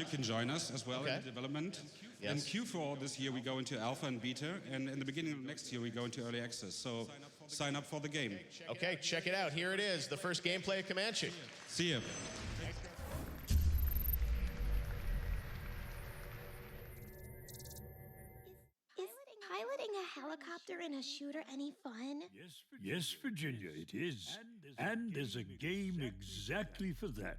You can join us as well in development. Yes. In Q4 this year we go into alpha and beta, and in the beginning of next year we go into early access. So sign up for the game. Okay, check it out. Here it is, the first gameplay of Comanche. See ya. Is piloting a helicopter in a shooter any fun? Yes, Virginia, it is. And there's a game exactly for that.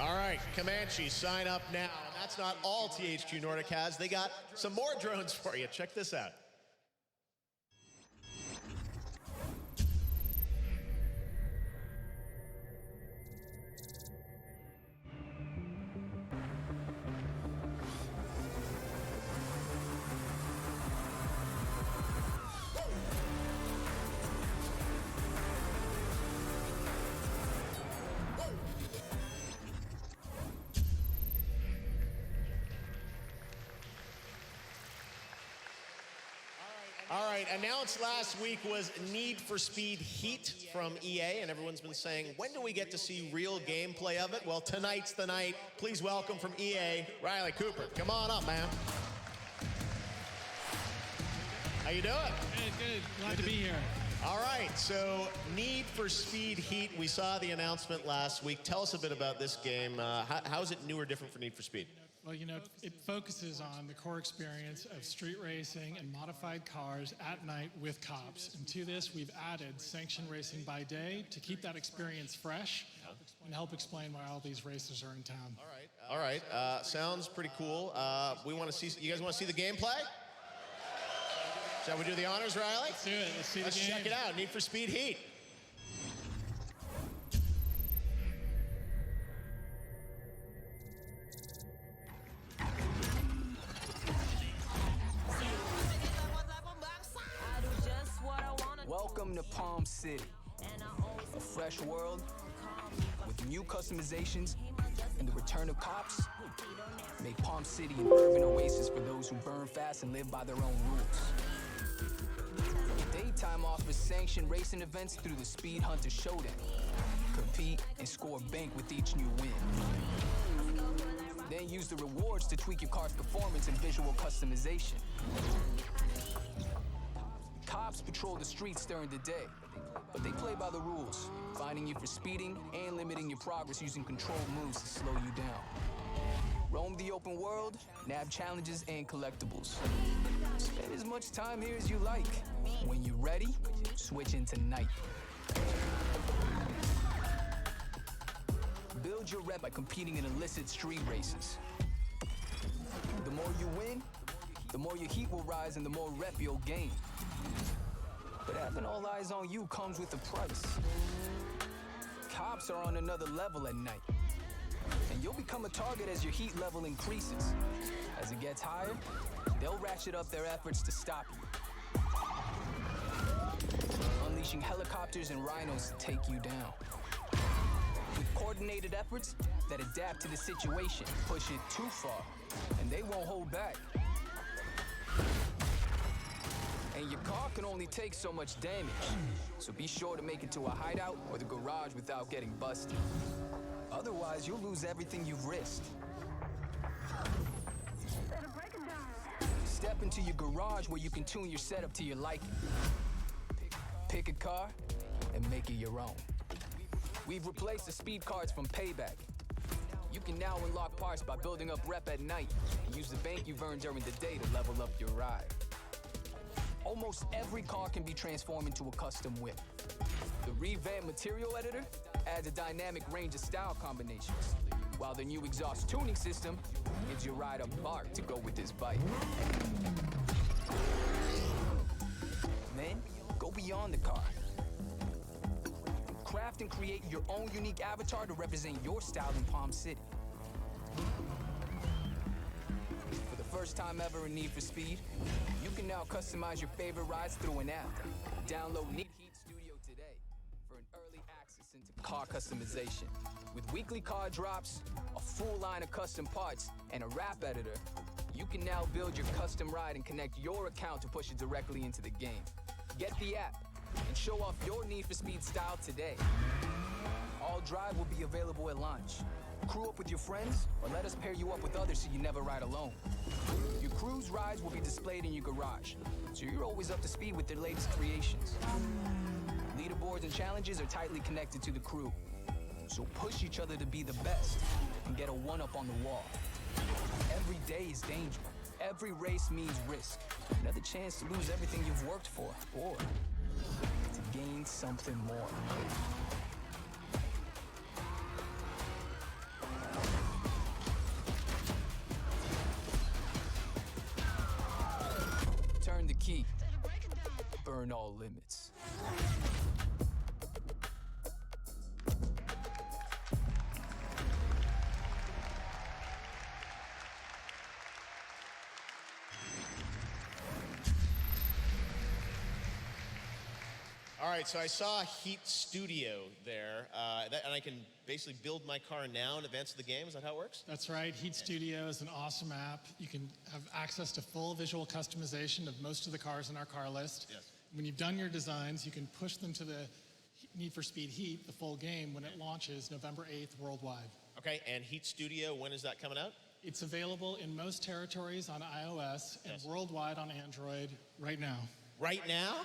All right, Comanche, sign up now. And that's not all THQ Nordic has. They got some more drones for you. Check this out. All right, announced last week was Need for Speed Heat from EA, and everyone's been saying, when do we get to see real gameplay of it? Well, tonight's the night. Please welcome from EA, Riley Cooper. Come on up, man. How you doing? Good. Glad to be here. All right, so Need for Speed Heat, we saw the announcement last week. Tell us a bit about this game. How is it new or different for Need for Speed? Well, it focuses on the core experience of street racing and modified cars at night with cops. And to this, we've added sanctioned racing by day to keep that experience fresh and help explain why all these races are in town. All right. Sounds pretty cool. We want to see. You guys want to see the gameplay? Shall we do the honors, Riley? Let's do it. Let's see the game. Let's check it out. Need for Speed Heat. Welcome to Palm City, a fresh world with new customizations and the return of cops. Make Palm City an urban oasis for those who burn fast and live by their own rules. Daytime offers sanctioned racing events through the Speed Hunter Showdown. Compete and score bank with each new win. Then use the rewards to tweak your car's performance and visual customization. Cops patrol the streets during the day, but they play by the rules, finding you for speeding and limiting your progress using controlled moves to slow you down. Roam the open world, nab challenges and collectibles. Spend as much time here as you like. When you're ready, switch into night. Build your rep by competing in illicit street races. The more you win, the more your heat will rise and the more rep you'll gain. But having all eyes on you comes with a price. Cops are on another level at night. And you'll become a target as your heat level increases. As it gets higher, they'll ratchet up their efforts to stop you. Unleashing helicopters and rhinos to take you down. With coordinated efforts that adapt to the situation, push it too far, and they won't hold back. And your car can only take so much damage, so be sure to make it to a hideout or the garage without getting busted. Otherwise, you'll lose everything you've risked. Step into your garage where you can tune your setup to your liking. Pick a car and make it your own. We've replaced the speed cards from Payback. You can now unlock parts by building up rep at night and use the bank you've earned during the day to level up your ride. Almost every car can be transformed into a custom whip. The revamped material editor adds a dynamic range of style combinations, while the new exhaust tuning system gives your ride a bark to go with this bike. Then, go beyond the car. Craft and create your own unique avatar to represent your style in Palm City. For the first time ever in Need for Speed, you can now customize your favorite rides through an app. Download Need Heat Studio today for an early access into car customization. With weekly car drops, a full line of custom parts, and a wrap editor, you can now build your custom ride and connect your account to push it directly into the game. Get the app and show off your Need for Speed style today. All Drive will be available at launch. Crew up with your friends, or let us pair you up with others so you never ride alone. Your crew's rides will be displayed in your garage, so you're always up to speed with their latest creations. Leaderboards and challenges are tightly connected to the crew, so push each other to be the best and get a one-up on the wall. Every day is danger. Every race means risk. Another chance to lose everything you've worked for, or to gain something more. Turn the key. Burn all limits. All right, so I saw Heat Studio there, and I can basically build my car now in advance of the game. Is that how it works? That's right. Heat Studio is an awesome app. You can have access to full visual customization of most of the cars in our car list. Yes. When you've done your designs, you can push them to the Need for Speed Heat, the full game, when it launches November 8th worldwide. Okay, and Heat Studio, when is that coming out? It's available in most territories on iOS and worldwide on Android right now. Right now?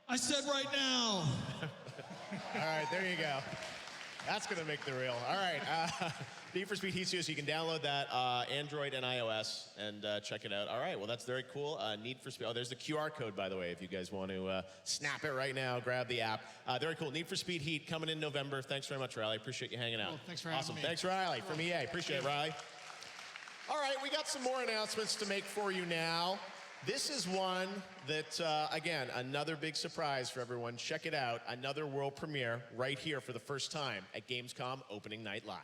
I said right now. All right, there you go. That's going to make the reel. All right, Need for Speed Heat Studio, so you can download that, Android and iOS, and check it out. All right, well, that's very cool. Need for Speed. Oh, there's the QR code, by the way, if you guys want to snap it right now, grab the app. Very cool. Need for Speed Heat coming in November. Thanks very much, Riley. Appreciate you hanging out. Cool. Thanks for having me. Thanks, Riley, from EA. Appreciate it, Riley. All right, we got some more announcements to make for you now. This is one that, again, another big surprise for everyone. Check it out. Another world premiere right here for the first time at Gamescom Opening Night Live.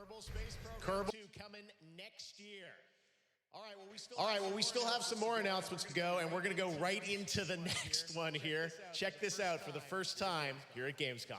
Kerbal Space Program 2 coming next year. All right, well, we still have some more announcements to go, and we're going to go right into the next one here. Check this out for the first time here at Gamescom.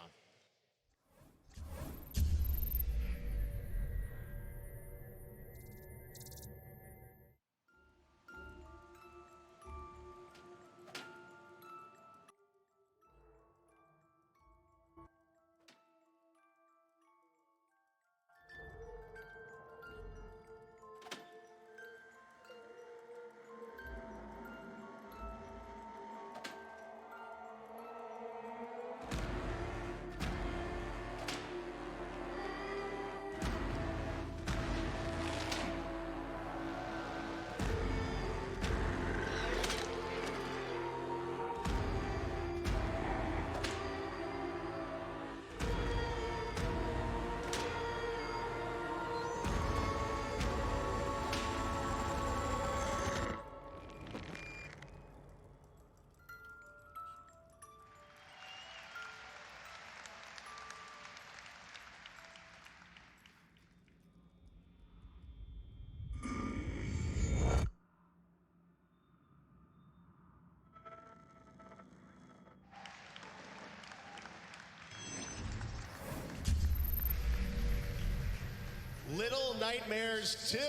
Little Nightmares 2.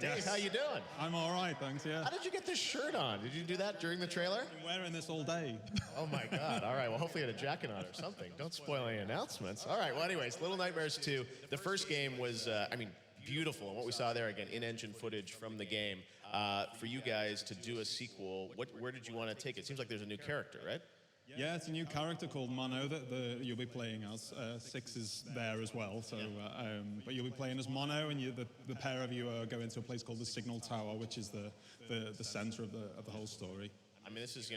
Dave, how you doing? I'm all right, thanks, yeah. How did you get this shirt on? Did you do that during the trailer? I've been wearing this all day. Oh my God. All right, well, hopefully you had a jacket on or something. Don't spoil any announcements. All right, well, anyways, Little Nightmares 2. The first game was, beautiful. And what we saw there, again, in-engine footage from the game. For you guys to do a sequel, where did you want to take it? It seems like there's a new character, right? Yeah, it's a new character called Mono that you'll be playing as. Six is there as well, so but you'll be playing as Mono, and the pair of you are going to a place called the Signal Tower, which is the center of the whole story. I mean, this is,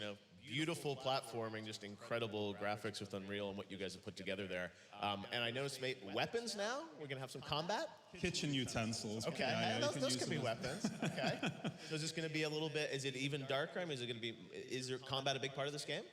beautiful platforming, just incredible graphics with Unreal and what you guys have put together there. And I noticed, mate, weapons now? We're going to have some combat? Kitchen utensils. Okay, yeah, those can be weapons. Okay. So is this going to be a little bit, is it even darker? I mean, is there combat a big part of this game?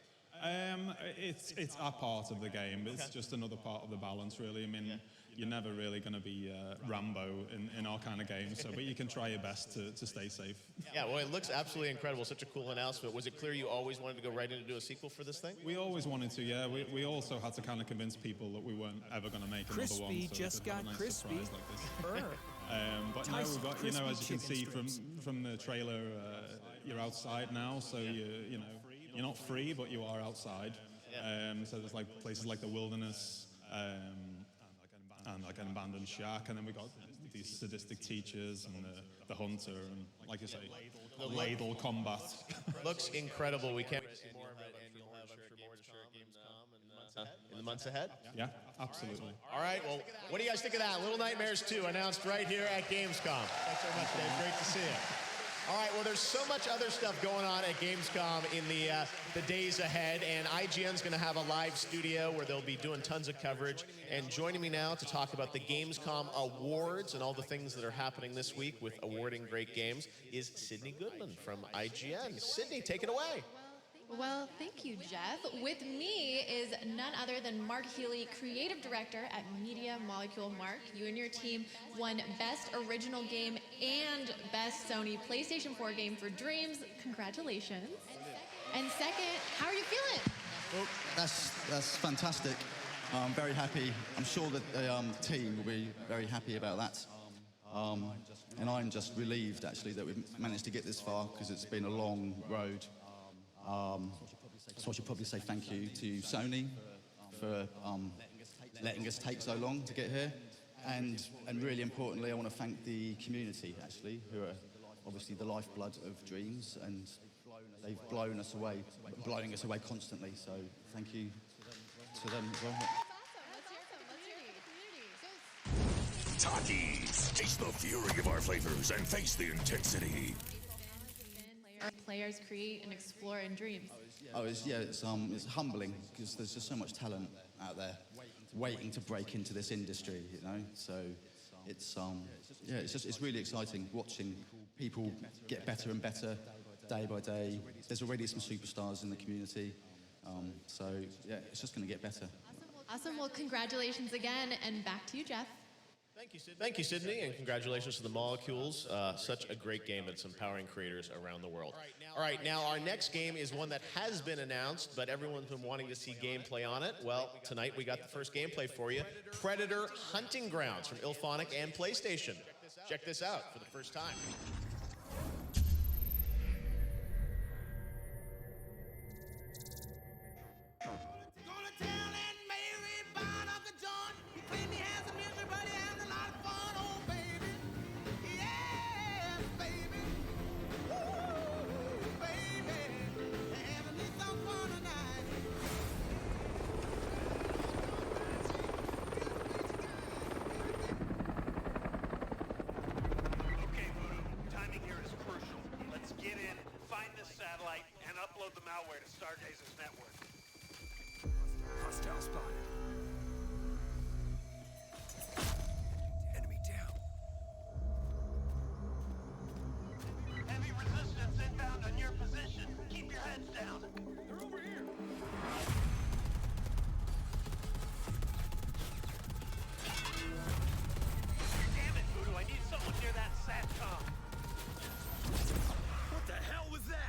It's a part of the game. It's just another part of the balance, really. I mean, you're never really going to be Rambo in our kind of games, but you can try your best to stay safe. Yeah, well, it looks absolutely incredible. Such a cool announcement. Was it clear you always wanted to go right in to do a sequel for this thing? We always wanted to, yeah. We also had to kind of convince people that we weren't ever going to make another one. Crispy So just got nice crispy. Like this. But now we've got, as you can see from the trailer, you're outside now, so you're not free, but you are outside. So there's like places like the wilderness and like an abandoned shack, and then we got these sadistic teachers and the hunter, and like you say, the ladle combat. Looks incredible. We can't wait to see more of it, and you'll have, I'm sure, more to share at Gamescom in the months ahead. Yeah, absolutely. All right. Well, what do you guys think of that? Little Nightmares 2 announced right here at Gamescom. Thanks so much, Dave. Great to see you. All right, well, there's so much other stuff going on at Gamescom in the days ahead, and IGN's going to have a live studio where they'll be doing tons of coverage. And joining me now to talk about the Gamescom Awards and all the things that are happening this week with awarding great games is Sydney Goodman from IGN. Sydney, take it away. Well, thank you, Jeff. With me is none other than Mark Healy, Creative Director at Media Molecule. Mark, you and your team won Best Original Game and Best Sony PlayStation 4 Game for Dreams. Congratulations. And second, how are you feeling? Well, that's fantastic. I'm very happy. I'm sure that the team will be very happy about that. And I'm just relieved, actually, that we've managed to get this far, because it's been a long road. So I should probably say thank you to Sony for letting us take so long to get here. And really importantly, I want to thank the community, actually, who are obviously the lifeblood of Dreams, and they've blowing us away constantly. So thank you to them as well. Takis, taste the fury of our flavors and face the intensity. Players create and explore in Dreams. It's humbling, because there's just so much talent out there waiting to break into this industry, So it's really exciting watching people get better and better day by day. There's already some superstars in the community, it's just going to get better. Awesome. Well, congratulations again, and back to you, Jeff. Thank you, Sydney, and congratulations to the Molecules. Such a great game that's empowering creators around the world. All right, now our next game is one that has been announced, but everyone's been wanting to see gameplay on it. Well, tonight we got the first gameplay for you. Predator Hunting Grounds from IllFonic and PlayStation. Check this out for the first time. Hostile spotted. Enemy down. Heavy resistance inbound on your position. Keep your heads down. They're over here. Damn it, Voodoo. I need someone near that SATCOM. What the hell was that?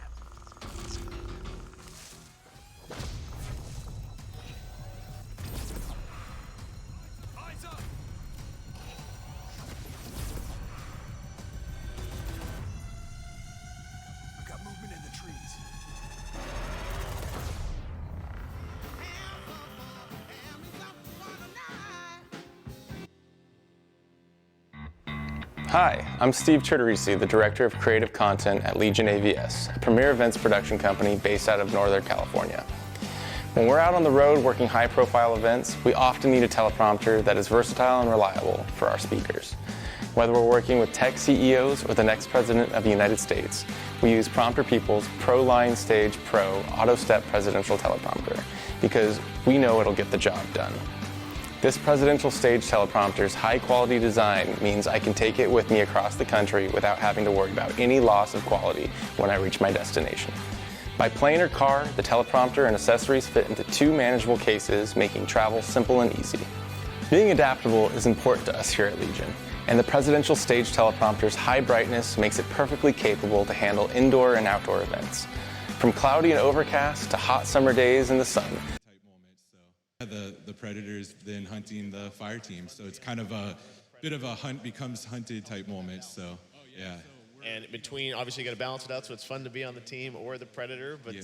Hi, I'm Steve Chertorisi, the Director of Creative Content at Legion AVS, a premier events production company based out of Northern California. When we're out on the road working high-profile events, we often need a teleprompter that is versatile and reliable for our speakers. Whether we're working with tech CEOs or the next President of the United States, we use Prompter People's ProLine Stage Pro Auto-Step Presidential Teleprompter because we know it'll get the job done. This presidential stage teleprompter's high-quality design means I can take it with me across the country without having to worry about any loss of quality when I reach my destination. By plane or car, the teleprompter and accessories fit into 2 manageable cases, making travel simple and easy. Being adaptable is important to us here at Legion, and the presidential stage teleprompter's high brightness makes it perfectly capable to handle indoor and outdoor events. From cloudy and overcast to hot summer days in the sun. The Predator's then hunting the fire team, so it's kind of a bit of a hunt becomes hunted type moment, so yeah. And between, obviously you got to balance it out, so it's fun to be on the team or the Predator, but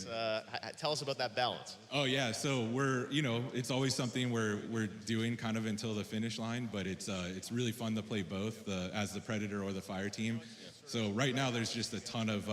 tell us about that balance. Oh yeah, so we're, it's always something we're doing kind of until the finish line, but it's really fun to play both as the Predator or the fire team. So right now there's just a ton of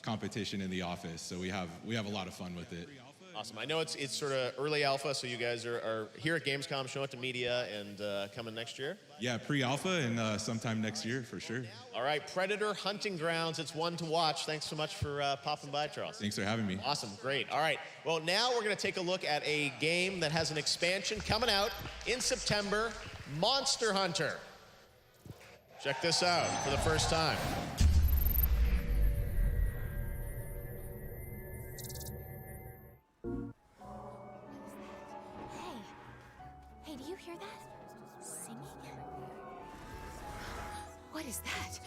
competition in the office, so we have a lot of fun with it. Awesome. I know it's sort of early alpha, so you guys are here at Gamescom, showing it to media, and coming next year? Yeah, pre-alpha and sometime next year for sure. All right, Predator Hunting Grounds. It's one to watch. Thanks so much for popping by, Charles. Thanks for having me. Awesome, great. All right, well, now we're going to take a look at a game that has an expansion coming out in September, Monster Hunter. Check this out for the first time. Hey, do you hear that? Singing? What is that?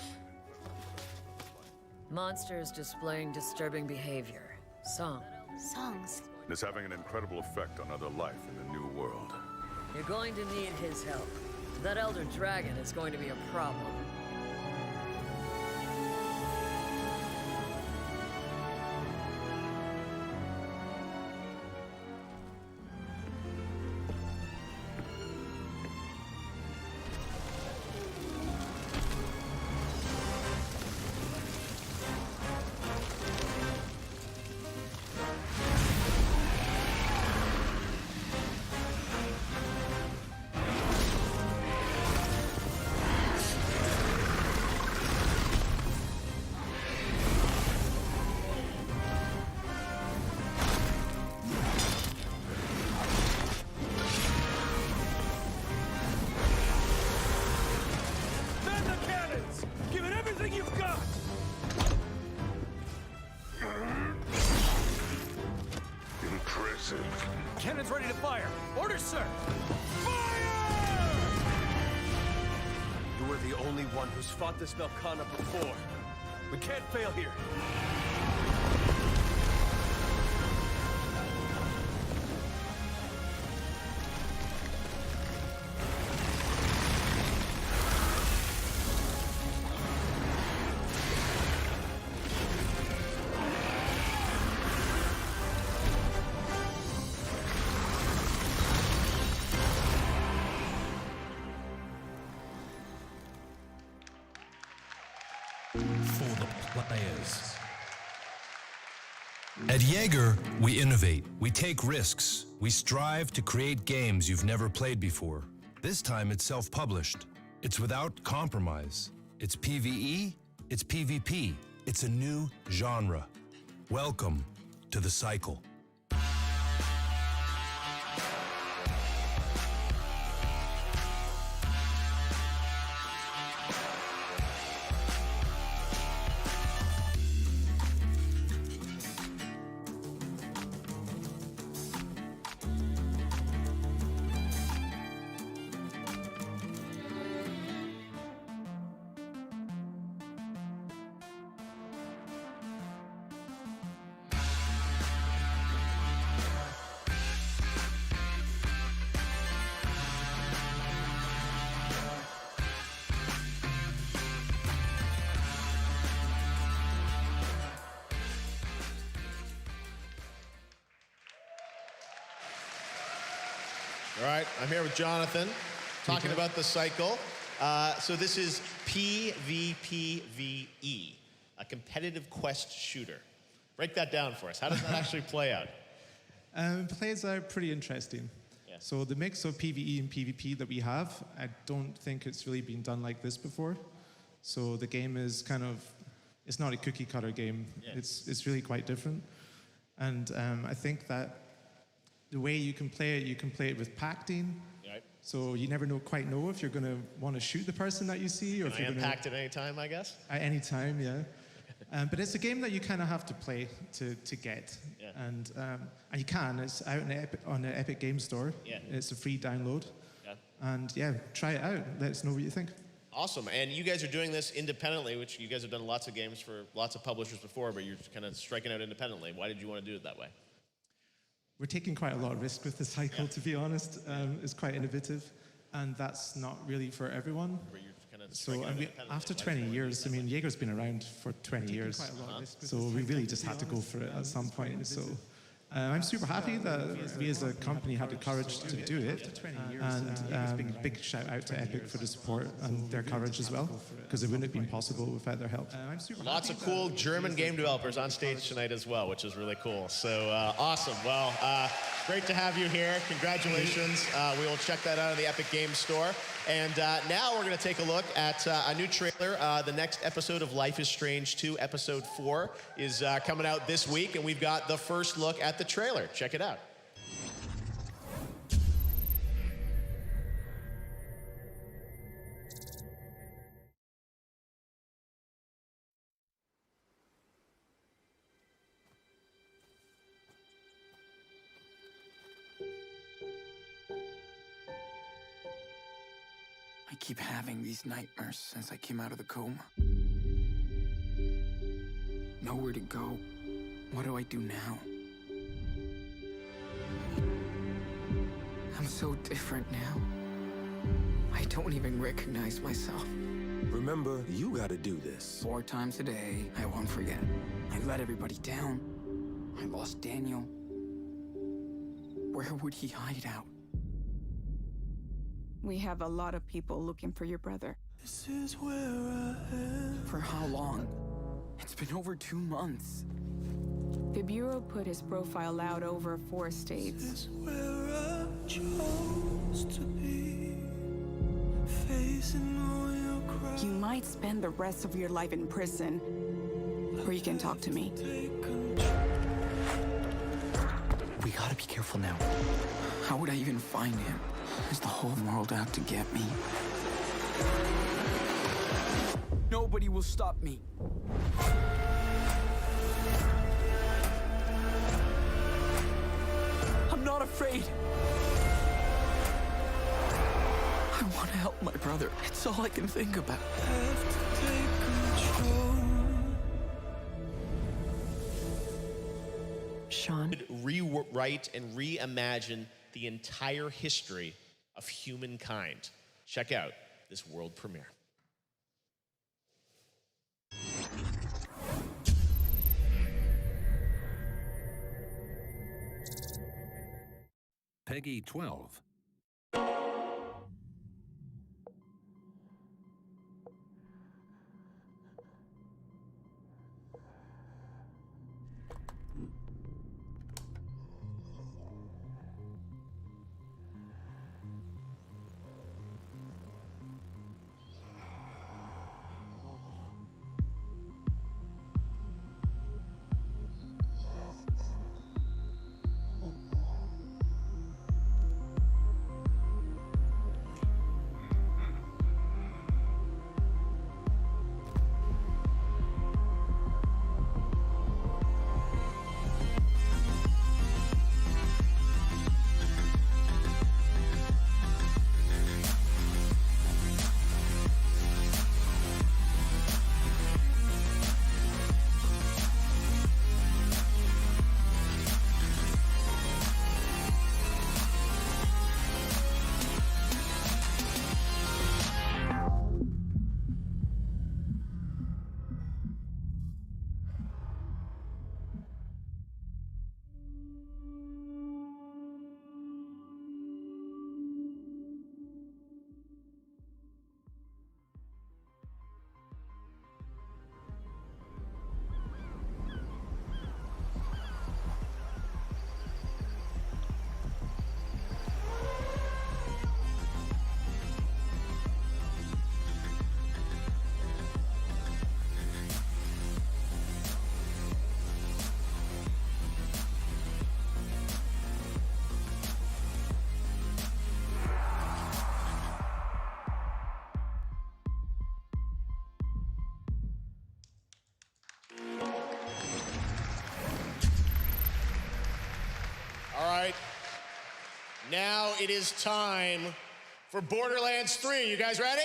Monsters displaying disturbing behavior. Songs. It's having an incredible effect on other life in the new world. You're going to need his help. That Elder Dragon is going to be a problem. Cannons ready to fire. Orders, sir. the only one who's fought this Velkhana before. We can't fail here. For the players. At Jaeger, we innovate, we take risks, we strive to create games you've never played before. This time it's self-published. It's without compromise. It's PvE, it's PvP. It's a new genre. Welcome to the cycle. All right, I'm here with Jonathan, talking about the cycle. So this is PvPvE, a competitive quest shooter. Break that down for us. How does that actually play out? Plays out pretty interesting. Yeah. So the mix of PvE and PvP that we have, I don't think it's really been done like this before. So the game is kind of, it's not a cookie cutter game. Yeah. It's really quite different. And I think that the way you can play it with pacting. Right. So you never quite know if you're going to want to shoot the person that you see, or if Can I you're going unpack at any time, I guess? At any time, yeah. But it's a game that you kind of have to play to get. Yeah. And you can. It's out on the Epic Games Store. Yeah. It's a free download. Yeah. And yeah, try it out. Let us know what you think. Awesome. And you guys are doing this independently, which you guys have done lots of games for lots of publishers before, but you're kind of striking out independently. Why did you want to do it that way? We're taking quite a lot of risk with the cycle, to be honest. It's quite innovative, and that's not really for everyone. So after 20 years, I mean, Jaeger's been around for 20 years, so we really just had to go for it at some point. So I'm super happy that we as a company had the courage to do it, and big shout out to Epic for the support and their courage as well, because it wouldn't have been possible without their help. Lots of cool German game developers on stage tonight as well, which is really cool. So awesome. Well, great to have you here. Congratulations. We will check that out in the Epic Games Store. And now we're going to take a look at a new trailer. The next episode of Life is Strange 2, Episode 4, is coming out this week, and we've got the first look at the trailer. Check it out. I keep having these nightmares since I came out of the coma. Nowhere to go. What do I do now? I'm so different now. I don't even recognize myself. Remember, you gotta do this. 4 times a day, I won't forget. I let everybody down. I lost Daniel. Where would he hide out? We have a lot of people looking for your brother. This is where I am. For how long? It's been over 2 months. The Bureau put his profile out over 4 states. This is where I chose to be. Facing all your cries. You might spend the rest of your life in prison, or you can talk to me. We gotta be careful now. How would I even find him? Is the whole world out to get me? Nobody will stop me. I'm not afraid. I want to help my brother. It's all I can think about. Sean. Rewrite and reimagine the entire history of humankind. Check out this world premiere. Peggy 12. All right. Now it is time for Borderlands 3. You guys ready?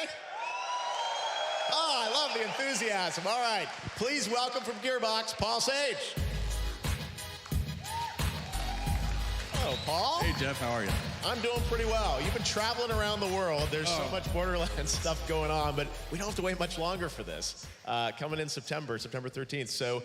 Oh, I love the enthusiasm. All right. Please welcome from Gearbox, Paul Sage. Hello, Paul. Hey, Jeff. How are you? I'm doing pretty well. You've been traveling around the world. There's so much Borderlands stuff going on, but we don't have to wait much longer for this. Coming in September 13th. So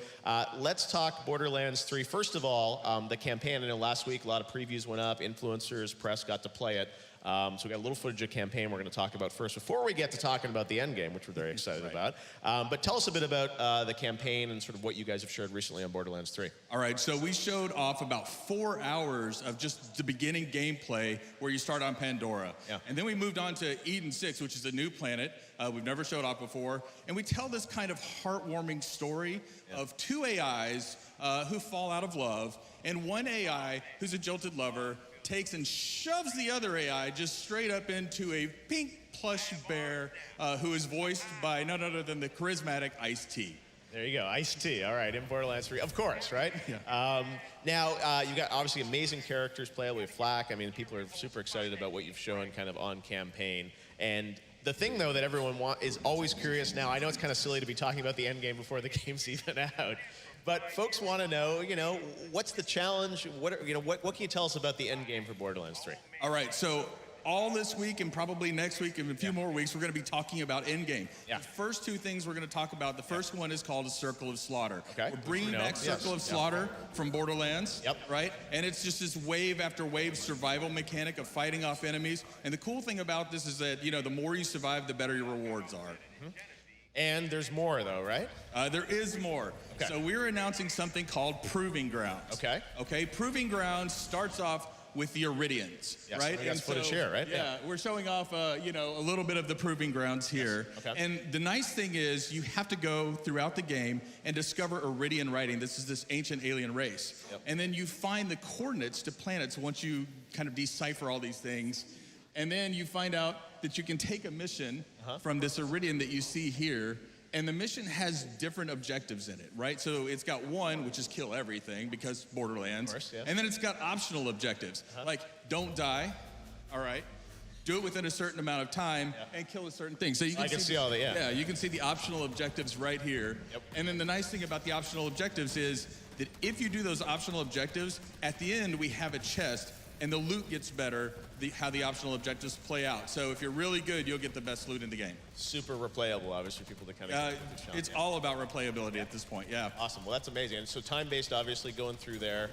let's talk Borderlands 3. First of all, the campaign. I know last week a lot of previews went up. Influencers, press got to play it. So we got a little footage of campaign we're going to talk about first before we get to talking about the end game, which we're very excited about. But tell us a bit about the campaign and sort of what you guys have shared recently on Borderlands 3. All right, so we showed off about 4 hours of just the beginning gameplay where you start on Pandora. Yeah. And then we moved on to Eden 6, which is a new planet we've never showed off before. And we tell this kind of heartwarming story of 2 AIs who fall out of love, and one AI who's a jilted lover takes and shoves the other AI just straight up into a pink plush bear who is voiced by none other than the charismatic Ice-T. There you go, Ice-T. All right, in Borderlands 3, of course, right? Yeah. Now, you've got obviously amazing characters playable. We have Flack. I mean, people are super excited about what you've shown kind of on campaign. And the thing, though, that everyone is always curious now, I know it's kind of silly to be talking about the end game before the game's even out, but folks want to know, what's the challenge? What can you tell us about the end game for Borderlands 3? All right, so all this week and probably next week and a few more weeks, we're going to be talking about endgame. Yeah. The first 2 things we're going to talk about, the first one is called a Circle of Slaughter. Okay. We're bringing back Circle of Slaughter from Borderlands, right? And it's just this wave after wave survival mechanic of fighting off enemies. And the cool thing about this is that, the more you survive, the better your rewards are. Mm-hmm. And there's more, though, right? There is more. Okay. So we're announcing something called Proving Grounds. Okay. Okay, Proving Grounds starts off with the Iridians, Yes, right? we got footage here, right? Yeah, we're showing off, a little bit of the Proving Grounds here. Yes. Okay. And the nice thing is you have to go throughout the game and discover Iridian writing. This is this ancient alien race. Yep. And then you find the coordinates to planets once you kind of decipher all these things. And then you find out that you can take a mission from this Iridian that you see here, and the mission has different objectives in it, right? So it's got one, which is kill everything, because Borderlands. Of course, yeah. And then it's got optional objectives, like don't die, all right? do it within a certain amount of time, and kill a certain thing. So you can, see all that, Yeah, you can see the optional objectives right here. Yep. And then the nice thing about the optional objectives is that if you do those optional objectives, at the end we have a chest, and the loot gets better how the optional objectives play out. So if you're really good, you'll get the best loot in the game. Super replayable, obviously, for people to kind of it's all about replayability at this point, yeah. Awesome. Well, that's amazing. And so time-based, obviously, going through there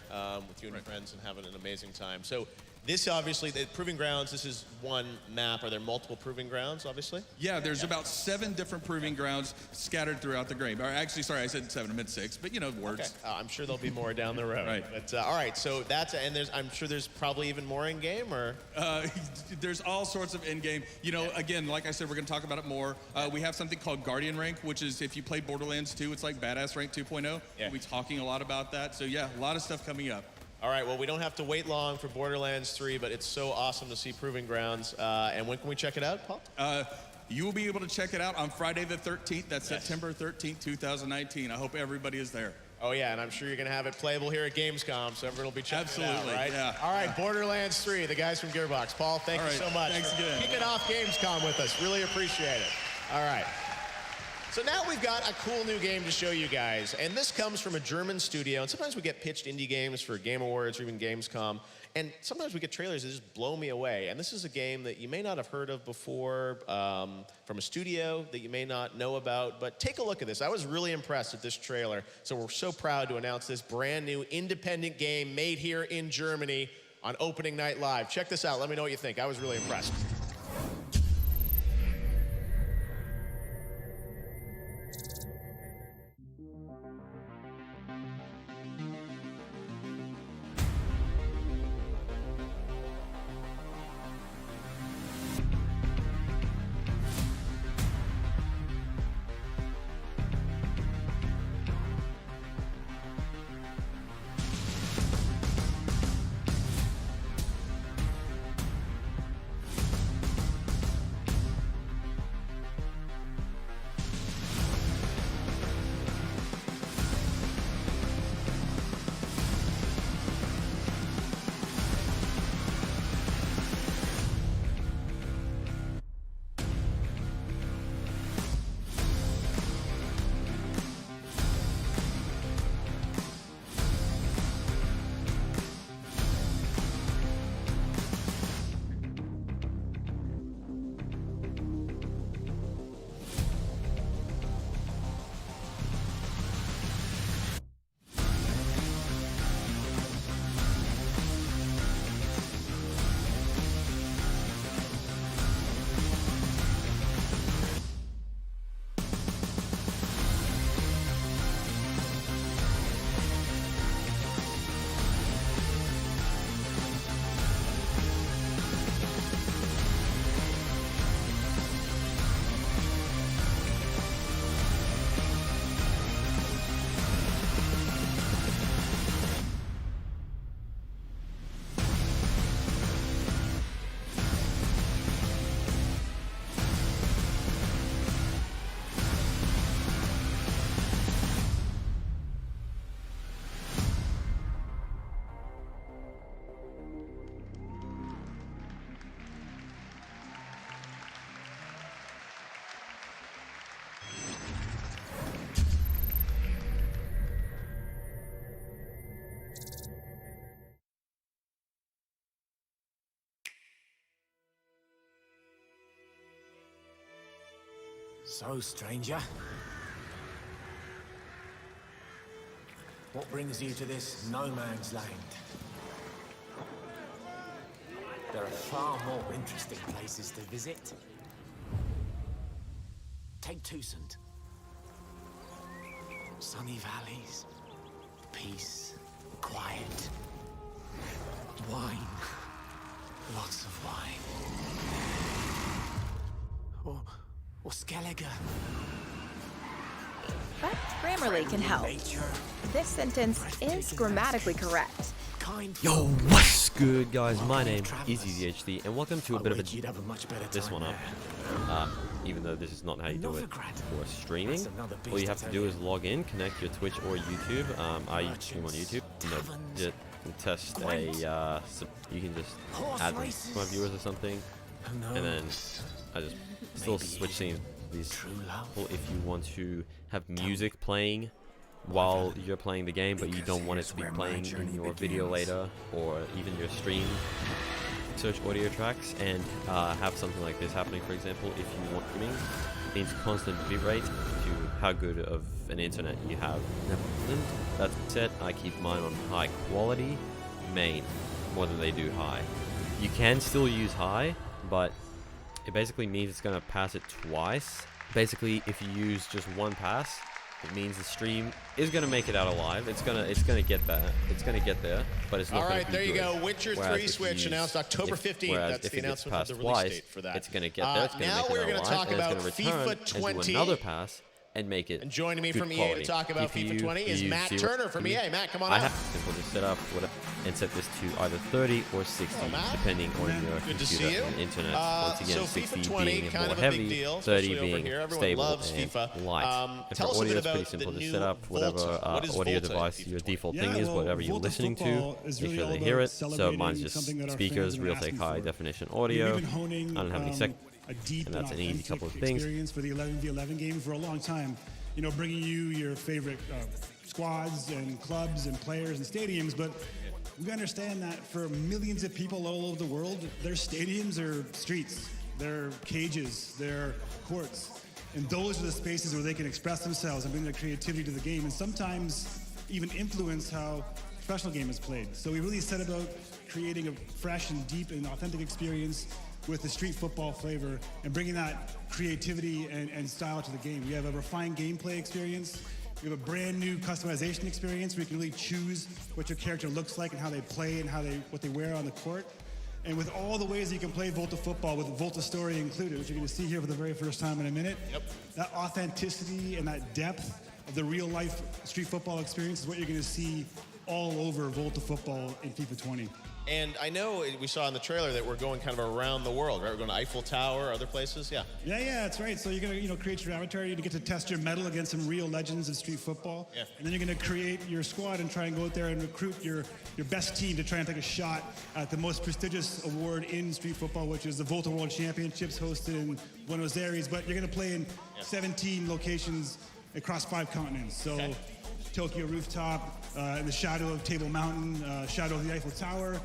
with you and your friends and having an amazing time. So this, obviously, the Proving Grounds, this is one map. Are there multiple Proving Grounds, obviously? Yeah, there's about 7 different Proving Grounds scattered throughout the game. Or actually, sorry, I said 7, I meant 6, but you know, words. Okay. I'm sure there'll be more down the road. Right. But, all right, so that's, and I'm sure there's probably even more in-game, or? There's all sorts of in-game. You know, again, like I said, we're going to talk about it more. We have something called Guardian Rank, which is if you play Borderlands 2, it's like Badass Rank 2.0. Yeah. We'll be talking a lot about that. So yeah, a lot of stuff coming up. All right, well, we don't have to wait long for Borderlands 3, but it's so awesome to see Proving Grounds. And when can we check it out, Paul? You will be able to check it out on Friday the 13th. That's September 13th, 2019. I hope everybody is there. Oh, yeah, and I'm sure you're going to have it playable here at Gamescom, so everyone will be checking it out, right? Yeah. All right, Borderlands 3, the guys from Gearbox. Paul, thank you so much Thanks for again. kicking off Gamescom with us. Really appreciate it. All right. So now we've got a cool new game to show you guys, and this comes from a German studio, and sometimes we get pitched indie games for Game Awards or even Gamescom, and sometimes we get trailers that just blow me away, and this is a game that you may not have heard of before, from a studio that you may not know about, but take a look at this. I was really impressed with this trailer, so we're so proud to announce this brand new independent game made here in Germany on opening night live. Check this out. Let me know what you think. I was really impressed. So, stranger, what brings you to this no man's land? There are far more interesting places to visit. Take Tusend. Sunny valleys, peace, quiet, wine, lots of wine. Or Skellige. But Grammarly can help. This sentence is grammatically correct. Yo, what's good, guys? My name is EasyHD, and welcome to a bit of this one up. Even though this is not how you do it for streaming, all you have to do is log in, connect your Twitch or YouTube. I stream on YouTube. You can test a. You can just add my viewers or something. and then I just still switch scenes. These people, if you want to have music playing while you're playing the game, but you don't want it to be playing in your video later or even your stream, search audio tracks and have something like this happening. For example, if you want gaming, it means constant bitrate to how good of an internet you have. That said, I keep mine on high quality main more than they do high. You can still use high, but it basically means it's going to pass it twice. Basically, if you use just one pass, it means the stream is going to make it out alive. It's gonna get there. It's gonna get there, but it's not. All gonna right, be there you good. go. Witcher 3 Switch announced October 15th. That's the announcement of the release date for that. It's gonna get there. It's gonna now make we're it out going to alive, talk about and it's gonna FIFA return 20. and do another pass and make it. And joining me good from EA quality. to talk about FIFA 20 is Matt Turner from EA. Matt, come on I up. have simple to set up and set this to either 30 or 60, depending on your Good to computer see you. and internet. Once again, So 60 FIFA 20, being kind more of a heavy, big deal, 30 especially over being here. Everyone stable loves and FIFA. light. And Tell for us a audio, bit it's pretty about simple the to new set up. Whatever Volta. What is audio Volta device your default thing is, well, whatever you're Volta listening to, Football is make really sure all they about hear it. So celebrating mine's just something that our speakers, fans are real asking high for. definition We've audio. been honing, I don't have any a deep and that's an easy authentic couple of things. experience for the 11v11 game for a long time. You know, bringing you your favorite squads and clubs and players and stadiums, but we understand that for millions of people all over the world, their stadiums are streets, they're cages, they're courts, and those are the spaces where they can express themselves and bring their creativity to the game, and sometimes even influence how a professional game is played. So we really set about creating a fresh and deep and authentic experience with the street football flavor and bringing that creativity and style to the game. We have a refined gameplay experience. We have a brand new customization experience where you can really choose what your character looks like and how they play and what they wear on the court. And with all the ways that you can play Volta football with Volta Story included, which you're going to see here for the very first time in a minute, that authenticity and that depth of the real life street football experience is what you're going to see all over Volta football in FIFA 20. And I know we saw in the trailer that we're going kind of around the world, right? We're going to Eiffel Tower, other places, yeah. Yeah, that's right. So you're going to, create your avatar. You're going to get to test your mettle against some real legends of street football. Yeah. And then you're going to create your squad and try and go out there and recruit your best team to try and take a shot at the most prestigious award in street football, which is the Volta World Championships hosted in Buenos Aires. But you're going to play in 17 locations across 5 continents. So Tokyo Rooftop, in the shadow of Table Mountain, shadow of the Eiffel Tower,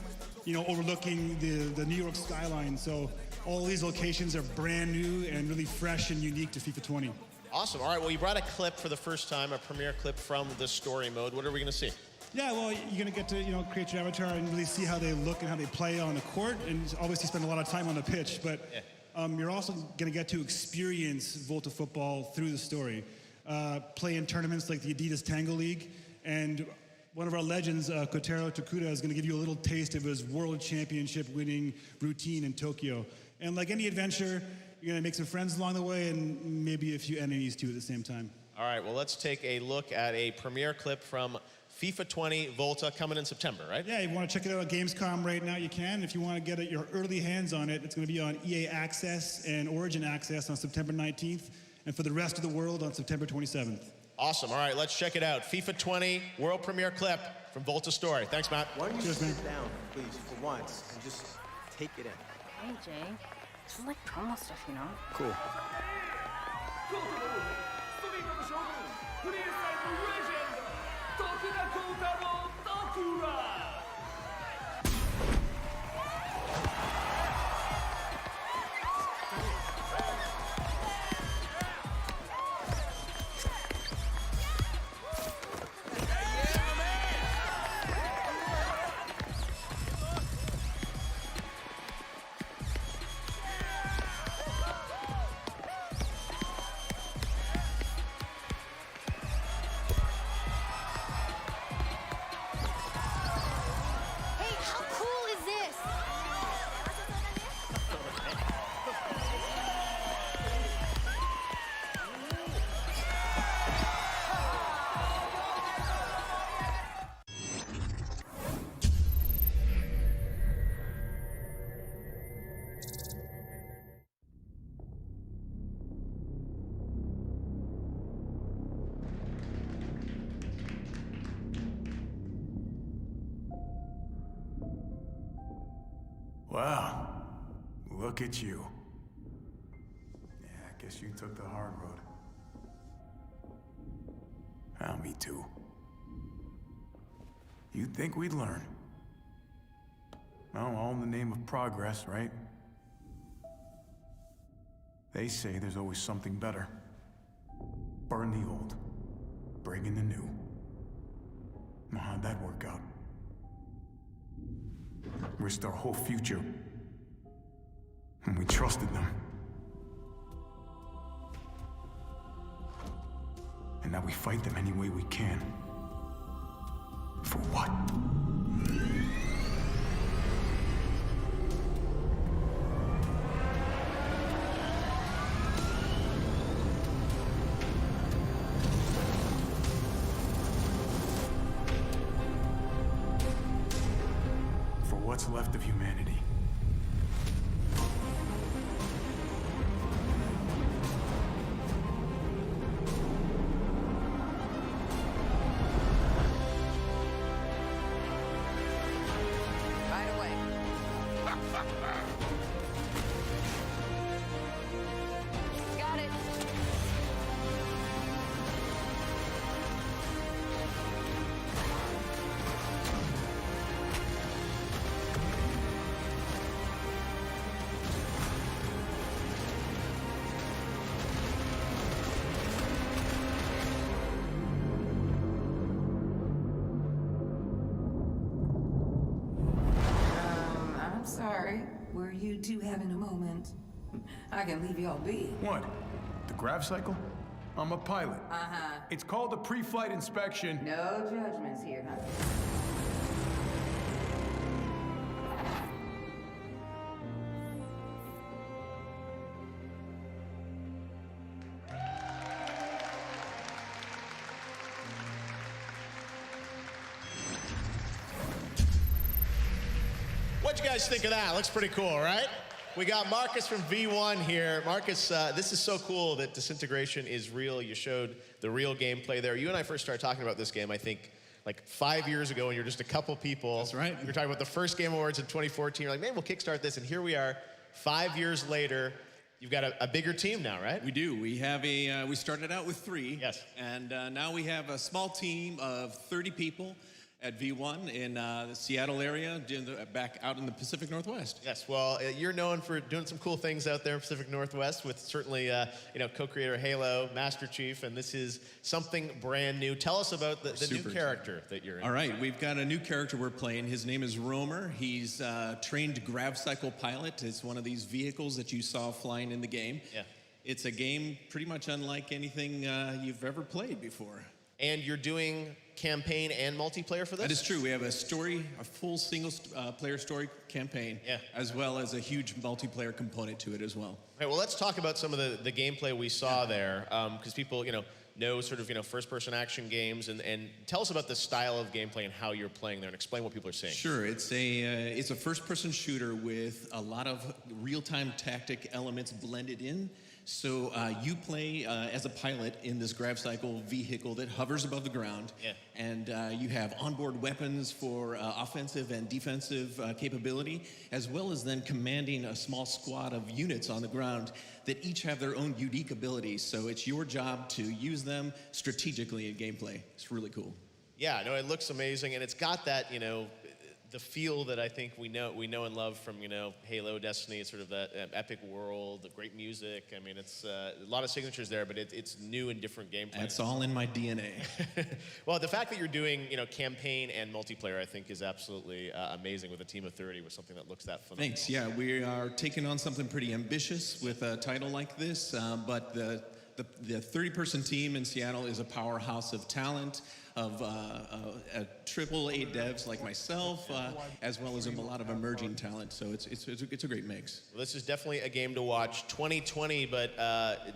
overlooking the New York skyline. So all these locations are brand new and really fresh and unique to FIFA 20. Awesome. All right, well, you brought a clip for the first time, a premiere clip from the story mode. What are we going to see? Yeah, well, you're going to get to, create your avatar and really see how they look and how they play on the court, and obviously spend a lot of time on the pitch, but you're also going to get to experience Volta football through the story. Play in tournaments like the Adidas Tango League, and one of our legends, Kotaro Tokuda, is going to give you a little taste of his world championship winning routine in Tokyo. And like any adventure, you're going to make some friends along the way and maybe a few enemies too at the same time. All right, well, let's take a look at a premiere clip from FIFA 20 Volta coming in September, right? Yeah, you want to check it out at Gamescom right now, you can. If you want to get your early hands on it, it's going to be on EA Access and Origin Access on September 19th, and for the rest of the world on September 27th. Awesome. All right, let's check it out. FIFA 20 world premiere clip from Volta Story. Thanks, Matt. Why don't you sit down, please, for once, and just take it in. Hey, Jay. This is like promo stuff, you know? Cool. Look at you. Yeah, I guess you took the hard road. Ah, me too. You'd think we'd learn. Well, all in the name of progress, right? They say there's always something better. Burn the old, bring in the new. Well, how'd that work out? Risked our whole future. And we trusted them. And now we fight them any way we can. For what? For what's left of humanity. Got it. I'm sorry. Were you two having a moment? I can leave y'all be. What? The grav cycle? I'm a pilot. Uh-huh. It's called a pre-flight inspection. No judgments here, huh? What'd you guys think of that? Looks pretty cool, right? We got Marcus from V1 here. Marcus, this is so cool that Disintegration is real. You showed the real gameplay there. You and I first started talking about this game, I think, like 5 years ago, when you're just a couple people. That's right. We were talking about the first Game Awards in 2014. You're like, man, we'll kickstart this. And here we are, 5 years later. You've got a bigger team now, right? We do. We have we started out with 3. Yes. And now we have a small team of 30 people at V1 in the Seattle area, back out in the Pacific Northwest. Yes, well, you're known for doing some cool things out there in Pacific Northwest with certainly, co-creator Halo, Master Chief, and this is something brand new. Tell us about the new character that you're in. All right, we've got a new character we're playing. His name is Roamer. He's a trained grav cycle pilot. It's one of these vehicles that you saw flying in the game. Yeah. It's a game pretty much unlike anything you've ever played before. And you're doing campaign and multiplayer for this? That is true. We have a full single-player story campaign, as well as a huge multiplayer component to it as well. All right, well, let's talk about some of the gameplay we saw there, because people, know sort of, first-person action games, and tell us about the style of gameplay and how you're playing there, and explain what people are seeing. Sure, it's a first-person shooter with a lot of real-time tactic elements blended in. So you play as a pilot in this grav cycle vehicle that hovers above the ground, and you have onboard weapons for offensive and defensive capability, as well as then commanding a small squad of units on the ground that each have their own unique abilities. So it's your job to use them strategically in gameplay. It's really cool. Yeah, no, it looks amazing, and it's got that, the feel that I think we know and love from, Halo, Destiny. It's sort of that epic world, the great music. I mean, it's a lot of signatures there, but it's new and different gameplay. That's all in my DNA. Well, the fact that you're doing, campaign and multiplayer, I think is absolutely amazing with a team of 30 with something that looks that phenomenal. Thanks. Yeah, we are taking on something pretty ambitious with a title like this, but the 30-person team in Seattle is a powerhouse of talent, of AAA devs like myself, as well as a lot of emerging talent. So it's a great mix. Well, this is definitely a game to watch. 2020, but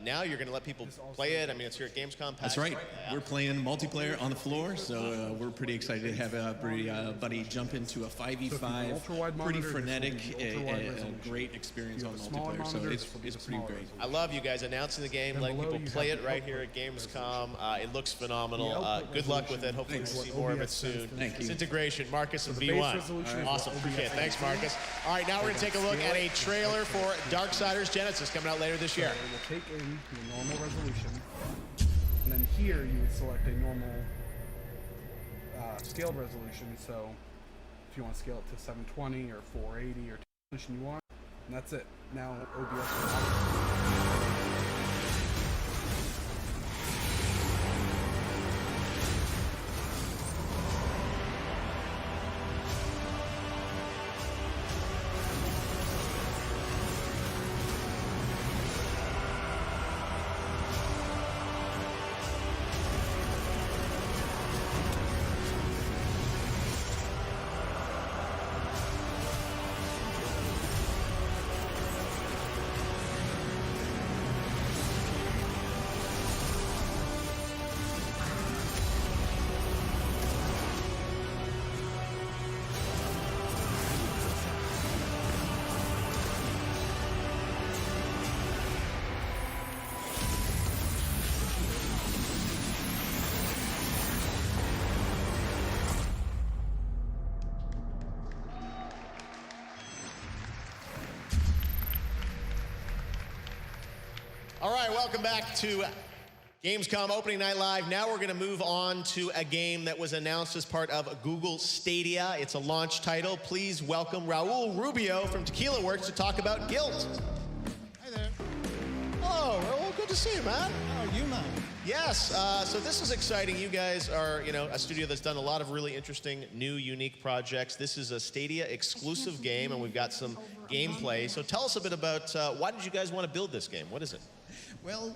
now you're going to let people play it. I mean, it's here at Gamescom. That's right. We're playing multiplayer on the floor, so we're pretty excited to have every buddy jump into a 5v5, pretty frenetic, a great experience on multiplayer. So it's pretty great. I love you guys announcing the game, letting people play it right here at Gamescom. It looks phenomenal. Good luck luck with it. Hopefully we'll see more of it soon. Thank you. It's integration. Marcus So and the base V1. resolution is Awesome. what Appreciate it. OBS Thanks, is. Marcus. All right, now we're going to take a look at a trailer for Darksiders Genesis coming out later this year. So we'll take in your normal resolution, and then here you would select a normal scaled resolution. So if you want to scale it to 720 or 480 or resolution you want, and that's it. Now OBS will All right, welcome back to Gamescom Opening Night Live. Now we're going to move on to a game that was announced as part of Google Stadia. It's a launch title. Please welcome Raul Rubio from Tequila Works to talk about Guilt. Hi there. Oh, Raul, good to see you, man. How are you, man? Yes, so this is exciting. You guys are, a studio that's done a lot of really interesting, new, unique projects. This is a Stadia exclusive game, and we've got some gameplay. So tell us a bit about why did you guys want to build this game? What is it? Well,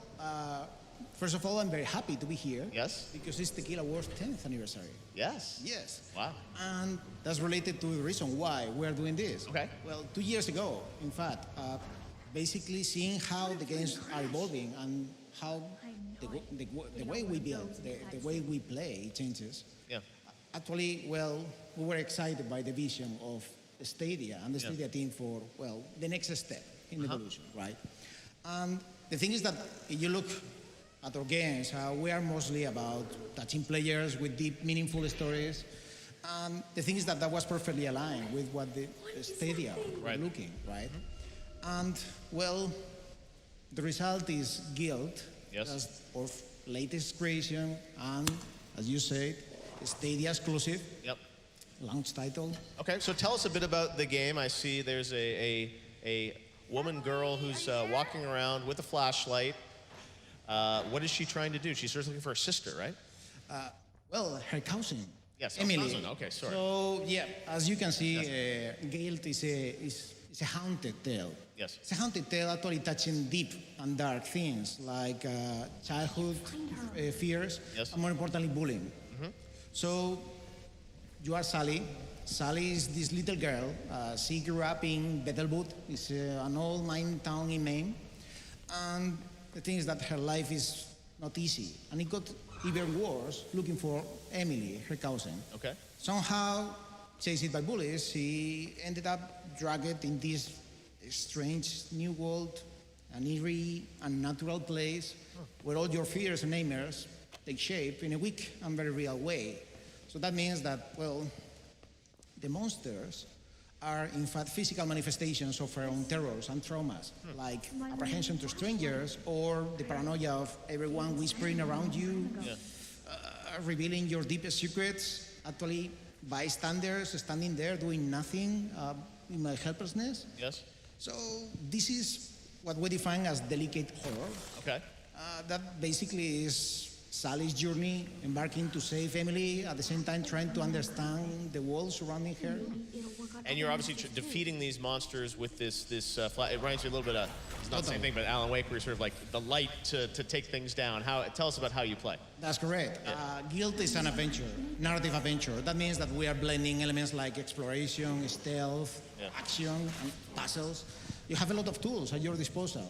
first of all, I'm very happy to be here. Yes. Because it's Tequila Works' 10th anniversary. Yes. Yes. Wow. And that's related to the reason why we're doing this. Okay. Well, 2 years ago, in fact, basically seeing how the games are evolving and how the way we build, the way we play changes. Yeah. Actually, well, we were excited by the vision of Stadia and the Stadia team for, well, the next step in evolution, right? And the thing is that if you look at our games, we are mostly about touching players with deep, meaningful stories. And the thing is that was perfectly aligned with what the Stadia were looking, right? And, well, the result is Guild, as our latest creation, and, as you said, Stadia exclusive. Yep. Launch title. Okay, so tell us a bit about the game. I see there's a girl who's walking around with a flashlight. What is she trying to do? She's just looking for her sister, right? Well, her cousin. Yes, Emily. Cousin. Okay, sorry. So, yeah, as you can see, Guild is a haunted tale. Yes. It's a haunted tale actually touching deep and dark things like childhood fears, and more importantly, bullying. So, you are Sally. Sally is this little girl. She grew up in Bethelwood. It's an old mine town in Maine. And the thing is that her life is not easy. And it got even worse looking for Emily, her cousin. Okay. Somehow, chased by bullies, she ended up dragged in this strange new world, an eerie, unnatural place where all your fears and nightmares take shape in a weak and very real way. So that means that, well, the monsters are in fact physical manifestations of our own terrors and traumas, like apprehension to strangers or the paranoia of everyone whispering around you, revealing your deepest secrets, actually bystanders standing there doing nothing in my helplessness. Yes. So this is what we define as delicate horror. Okay. That basically is Sally's journey, embarking to save Emily, at the same time trying to understand the world surrounding her. And you're obviously defeating these monsters with this it reminds you a little bit of, it's not the same thing, but Alan Wake, where you're sort of like the light to take things down. Tell us about how you play. That's correct. Guild is an adventure, narrative adventure. That means that we are blending elements like exploration, stealth, action, and puzzles. You have a lot of tools at your disposal.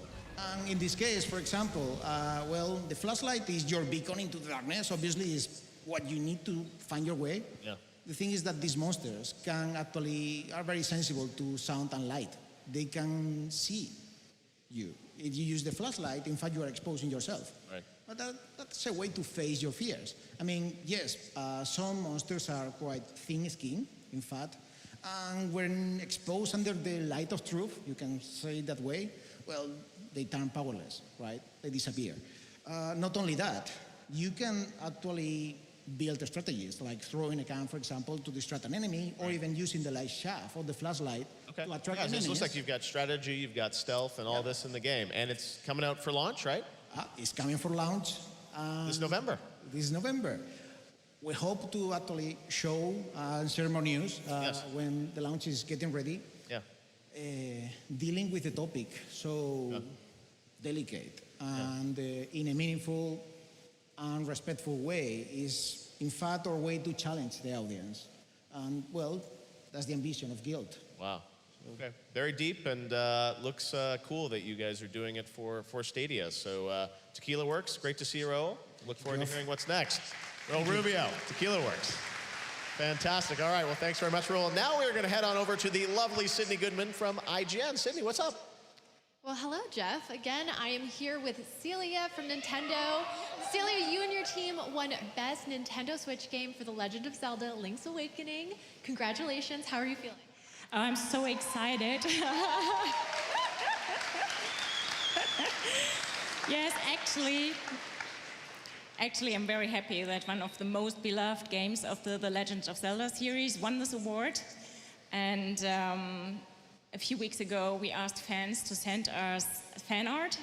And in this case, for example, well, the flashlight is your beacon into the darkness. Obviously, is what you need to find your way. Yeah. The thing is that these monsters are very sensible to sound and light. They can see you. If you use the flashlight, in fact, you are exposing yourself. Right. But that's a way to face your fears. I mean, yes, some monsters are quite thin-skinned, in fact, and when exposed under the light of truth, you can say it that way, well, they turn powerless, right? They disappear. Not only that, you can actually build strategies, like throwing a can, for example, to distract an enemy, or even using the light shaft or the flashlight to attract So enemies. it looks like you've got strategy, you've got stealth, and all this in the game. And it's coming out for launch, right? It's coming for launch. This November. This November. We hope to actually show and share more news when the launch is getting ready. Yeah. Dealing with the topic so delicate and in a meaningful and respectful way is, in fact, our way to challenge the audience. And, well, that's the ambition of Guild. Wow. Okay. Very deep, and looks cool that you guys are doing it for Stadia. So Tequila Works, great to see you, Raul. Look forward to hearing what's next. Raul Rubio, Tequila Works. Fantastic. All right, well, thanks very much, Raul. Now we're going to head on over to the lovely Sydney Goodman from IGN. Sydney, what's up? Well, hello, Jeff. Again, I am here with Celia from Nintendo. Celia, you and your team won Best Nintendo Switch Game for The Legend of Zelda: Link's Awakening. Congratulations. How are you feeling? I'm so excited. Yes, actually, I'm very happy that one of the most beloved games of the Legend of Zelda series won this award. And a few weeks ago, we asked fans to send us fan art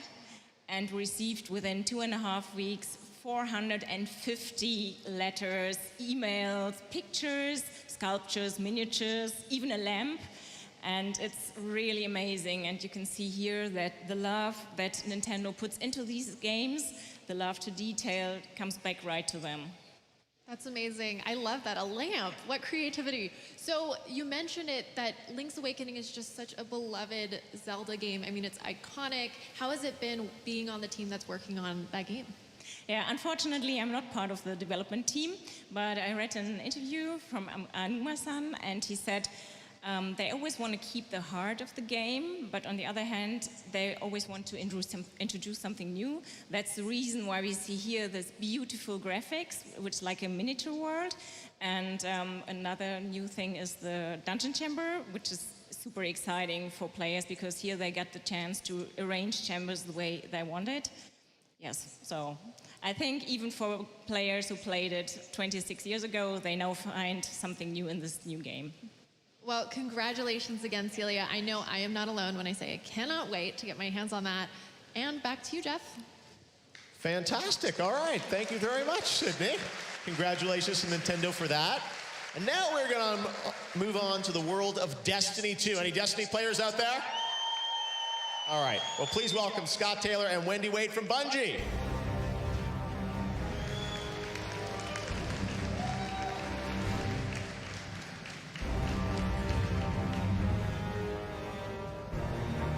and received within 2.5 weeks 450 letters, emails, pictures, sculptures, miniatures, even a lamp. And it's really amazing. And you can see here that the love that Nintendo puts into these games, the love to detail, comes back right to them. That's amazing. I love that. A lamp. What creativity. So you mentioned it that Link's Awakening is just such a beloved Zelda game. I mean, it's iconic. How has it been being on the team that's working on that game? Yeah, unfortunately, I'm not part of the development team, but I read an interview from Anuma-san, and he said they always want to keep the heart of the game, but on the other hand, they always want to introduce something new. That's the reason why we see here this beautiful graphics, which is like a miniature world. And another new thing is the dungeon chamber, which is super exciting for players because here they get the chance to arrange chambers the way they want it. Yes, so I think even for players who played it 26 years ago, they now find something new in this new game. Well, congratulations again, Celia. I know I am not alone when I say I cannot wait to get my hands on that. And back to you, Jeff. Fantastic. All right. Thank you very much, Sydney. Congratulations to Nintendo for that. And now we're going to move on to the world of Destiny 2. Any Destiny players out there? All right. Well, please welcome Scott Taylor and Wendy Waite from Bungie.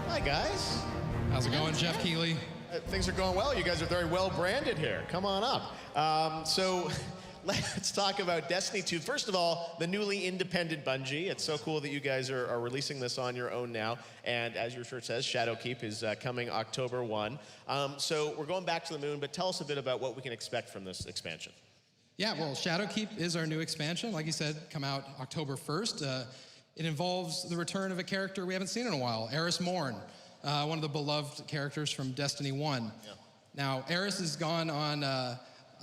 Hi, guys. How's it going, Jeff Keighley? Things are going well. You guys are very well branded here. Come on up. So let's talk about Destiny 2. First of all, the newly independent Bungie. It's so cool that you guys are releasing this on your own now. And as your shirt says, Shadowkeep is coming October 1. So we're going back to the moon, but tell us a bit about what we can expect from this expansion. Yeah, well, Shadowkeep is our new expansion. Like you said, come out October 1st. It involves the return of a character we haven't seen in a while, Eris Morn, one of the beloved characters from Destiny 1. Yeah. Now, Eris has gone on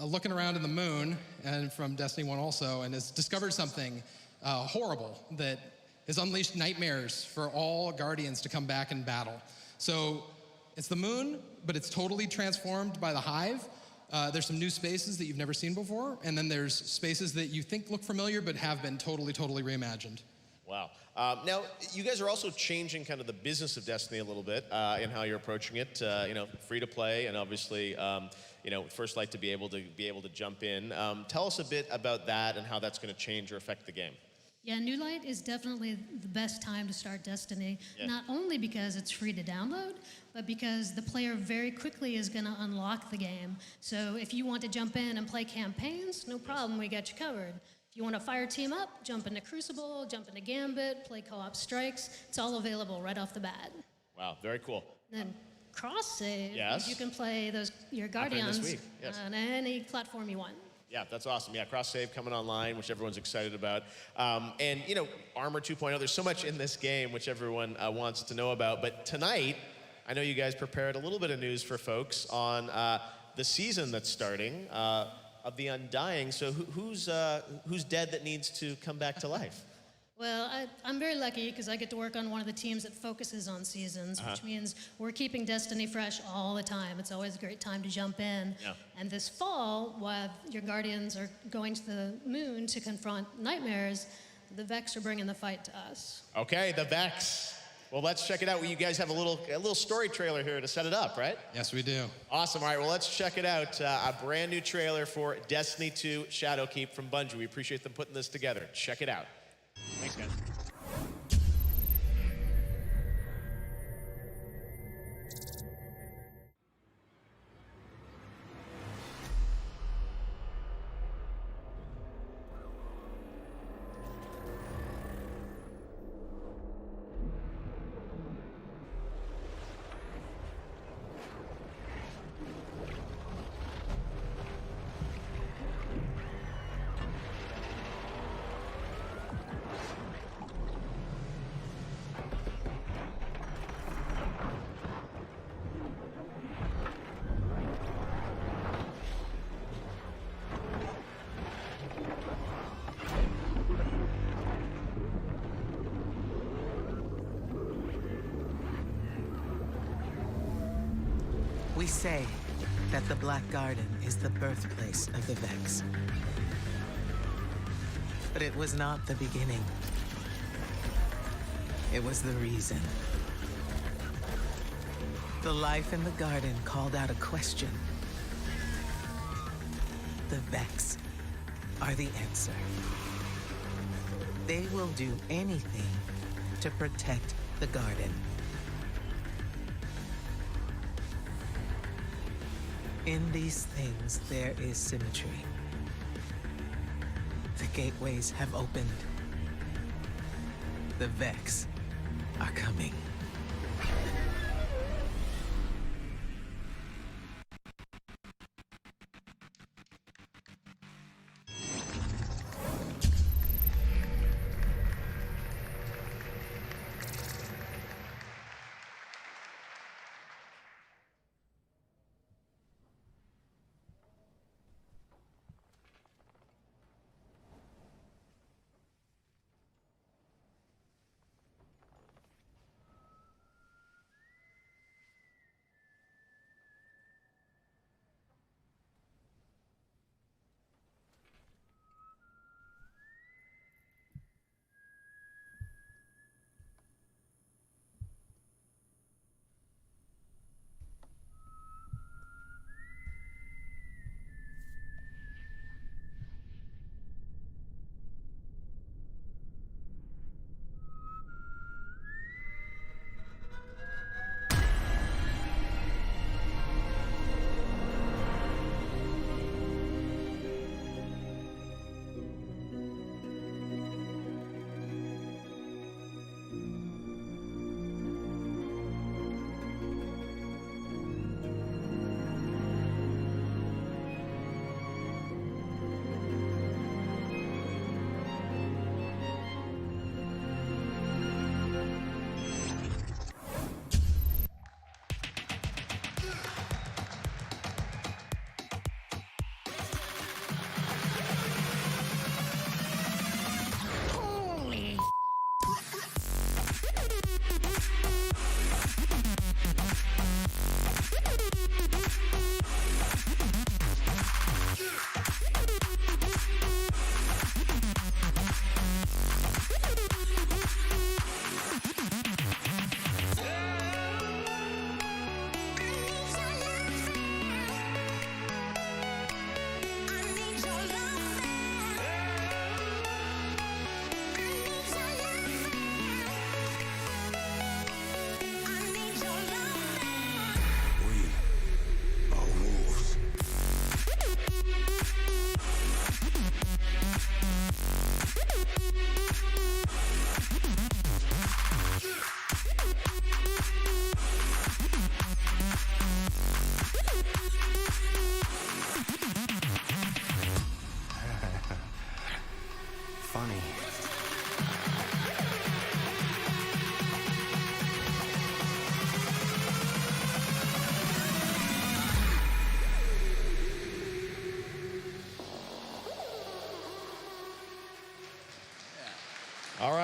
looking around in the moon, and from Destiny 1 also, and has discovered something horrible that has unleashed nightmares for all Guardians to come back and battle. So it's the moon, but it's totally transformed by the Hive. There's some new spaces that you've never seen before, and then there's spaces that you think look familiar but have been totally reimagined. Wow. Now, you guys are also changing kind of the business of Destiny a little bit in how you're approaching it. Free to play, and obviously, First Light to be able to jump in. Tell us a bit about that and how that's going to change or affect the game. Yeah, New Light is definitely the best time to start Destiny, not only because it's free to download, but because the player very quickly is going to unlock the game. So if you want to jump in and play campaigns, no problem, we got you covered. If you want to fire team up, jump into Crucible, jump into Gambit, play co-op strikes, it's all available right off the bat. Wow, very cool. Then cross save. Yes. You can play your Happening this Guardians week, yes. on any platform you want. Yeah, that's awesome. Yeah, cross save coming online, which everyone's excited about. And Armor 2.0. There's so much in this game which everyone wants to know about. But tonight, I know you guys prepared a little bit of news for folks on the season that's starting of the Undying. So who's dead that needs to come back to life? Well, I'm very lucky because I get to work on one of the teams that focuses on seasons, which means we're keeping Destiny fresh all the time. It's always a great time to jump in. Yeah. And this fall, while your Guardians are going to the moon to confront nightmares, the Vex are bringing the fight to us. Okay, the Vex. Well, let's check it out. You guys have a little story trailer here to set it up, right? Yes, we do. Awesome. All right, well, let's check it out. A brand new trailer for Destiny 2 Shadowkeep from Bungie. We appreciate them putting this together. Check it out. Thanks, guys. We say that the Black Garden is the birthplace of the Vex. But it was not the beginning. It was the reason. The life in the garden called out a question. The Vex are the answer. They will do anything to protect the garden. In these things, there is symmetry. The gateways have opened. The Vex are coming.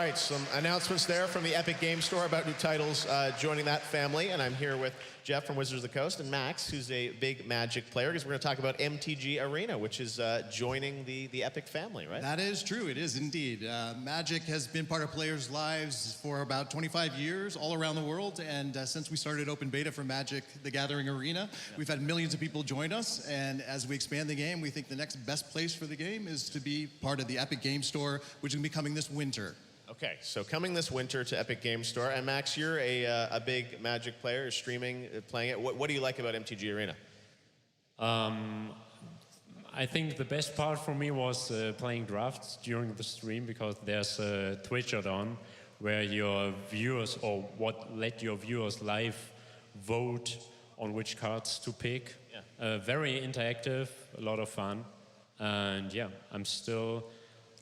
right, some announcements there from the Epic Games Store about new titles joining that family. And I'm here with Jeff from Wizards of the Coast and Max, who's a big Magic player, because we're going to talk about MTG Arena, which is joining the Epic family, right? That is true. It is indeed. Magic has been part of players' lives for about 25 years all around the world. And since we started open beta for Magic the Gathering Arena, we've had millions of people join us. And as we expand the game, we think the next best place for the game is to be part of the Epic Games Store, which is going to be coming this winter. Okay, so coming this winter to Epic Games Store. And Max, you're a big Magic player, streaming, playing it. What do you like about MTG Arena? I think the best part for me was playing drafts during the stream, because there's a Twitch add-on where your viewers, or let your viewers live vote on which cards to pick. Yeah. Very interactive, a lot of fun. And yeah, I'm still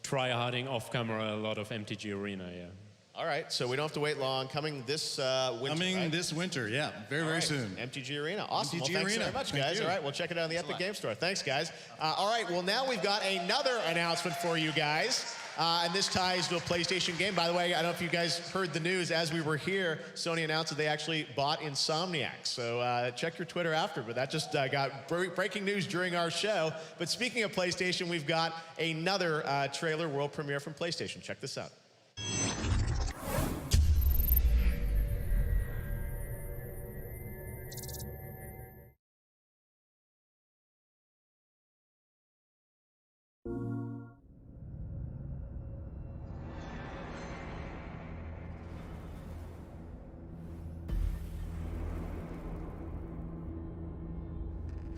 try-harding off-camera a lot of MTG Arena, yeah. All right, so we don't have to wait long. Coming this winter, Coming this winter, yeah. Very soon. MTG Arena. Awesome. MTG well, thanks Arena. very much, Thank guys. you. All right, we'll check it out on the Epic Games Store. Thanks, guys. All right, well, now we've got another announcement for you guys. And this ties to a PlayStation game. By the way, I don't know if you guys heard the news. As we were here, Sony announced that they actually bought Insomniac. So check your Twitter after. But that just got breaking news during our show. But speaking of PlayStation, we've got another trailer world premiere from PlayStation. Check this out.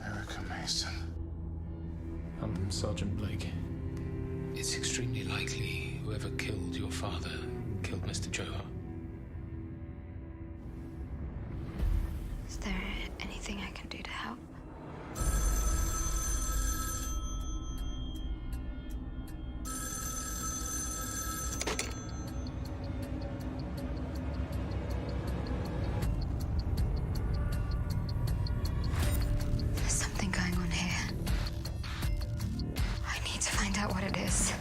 Erica Mason. I'm Sergeant Blake. It's extremely likely whoever killed your father killed Mr. Johar. Is there anything I can do to help? There's something going on here. I need to find out what it is.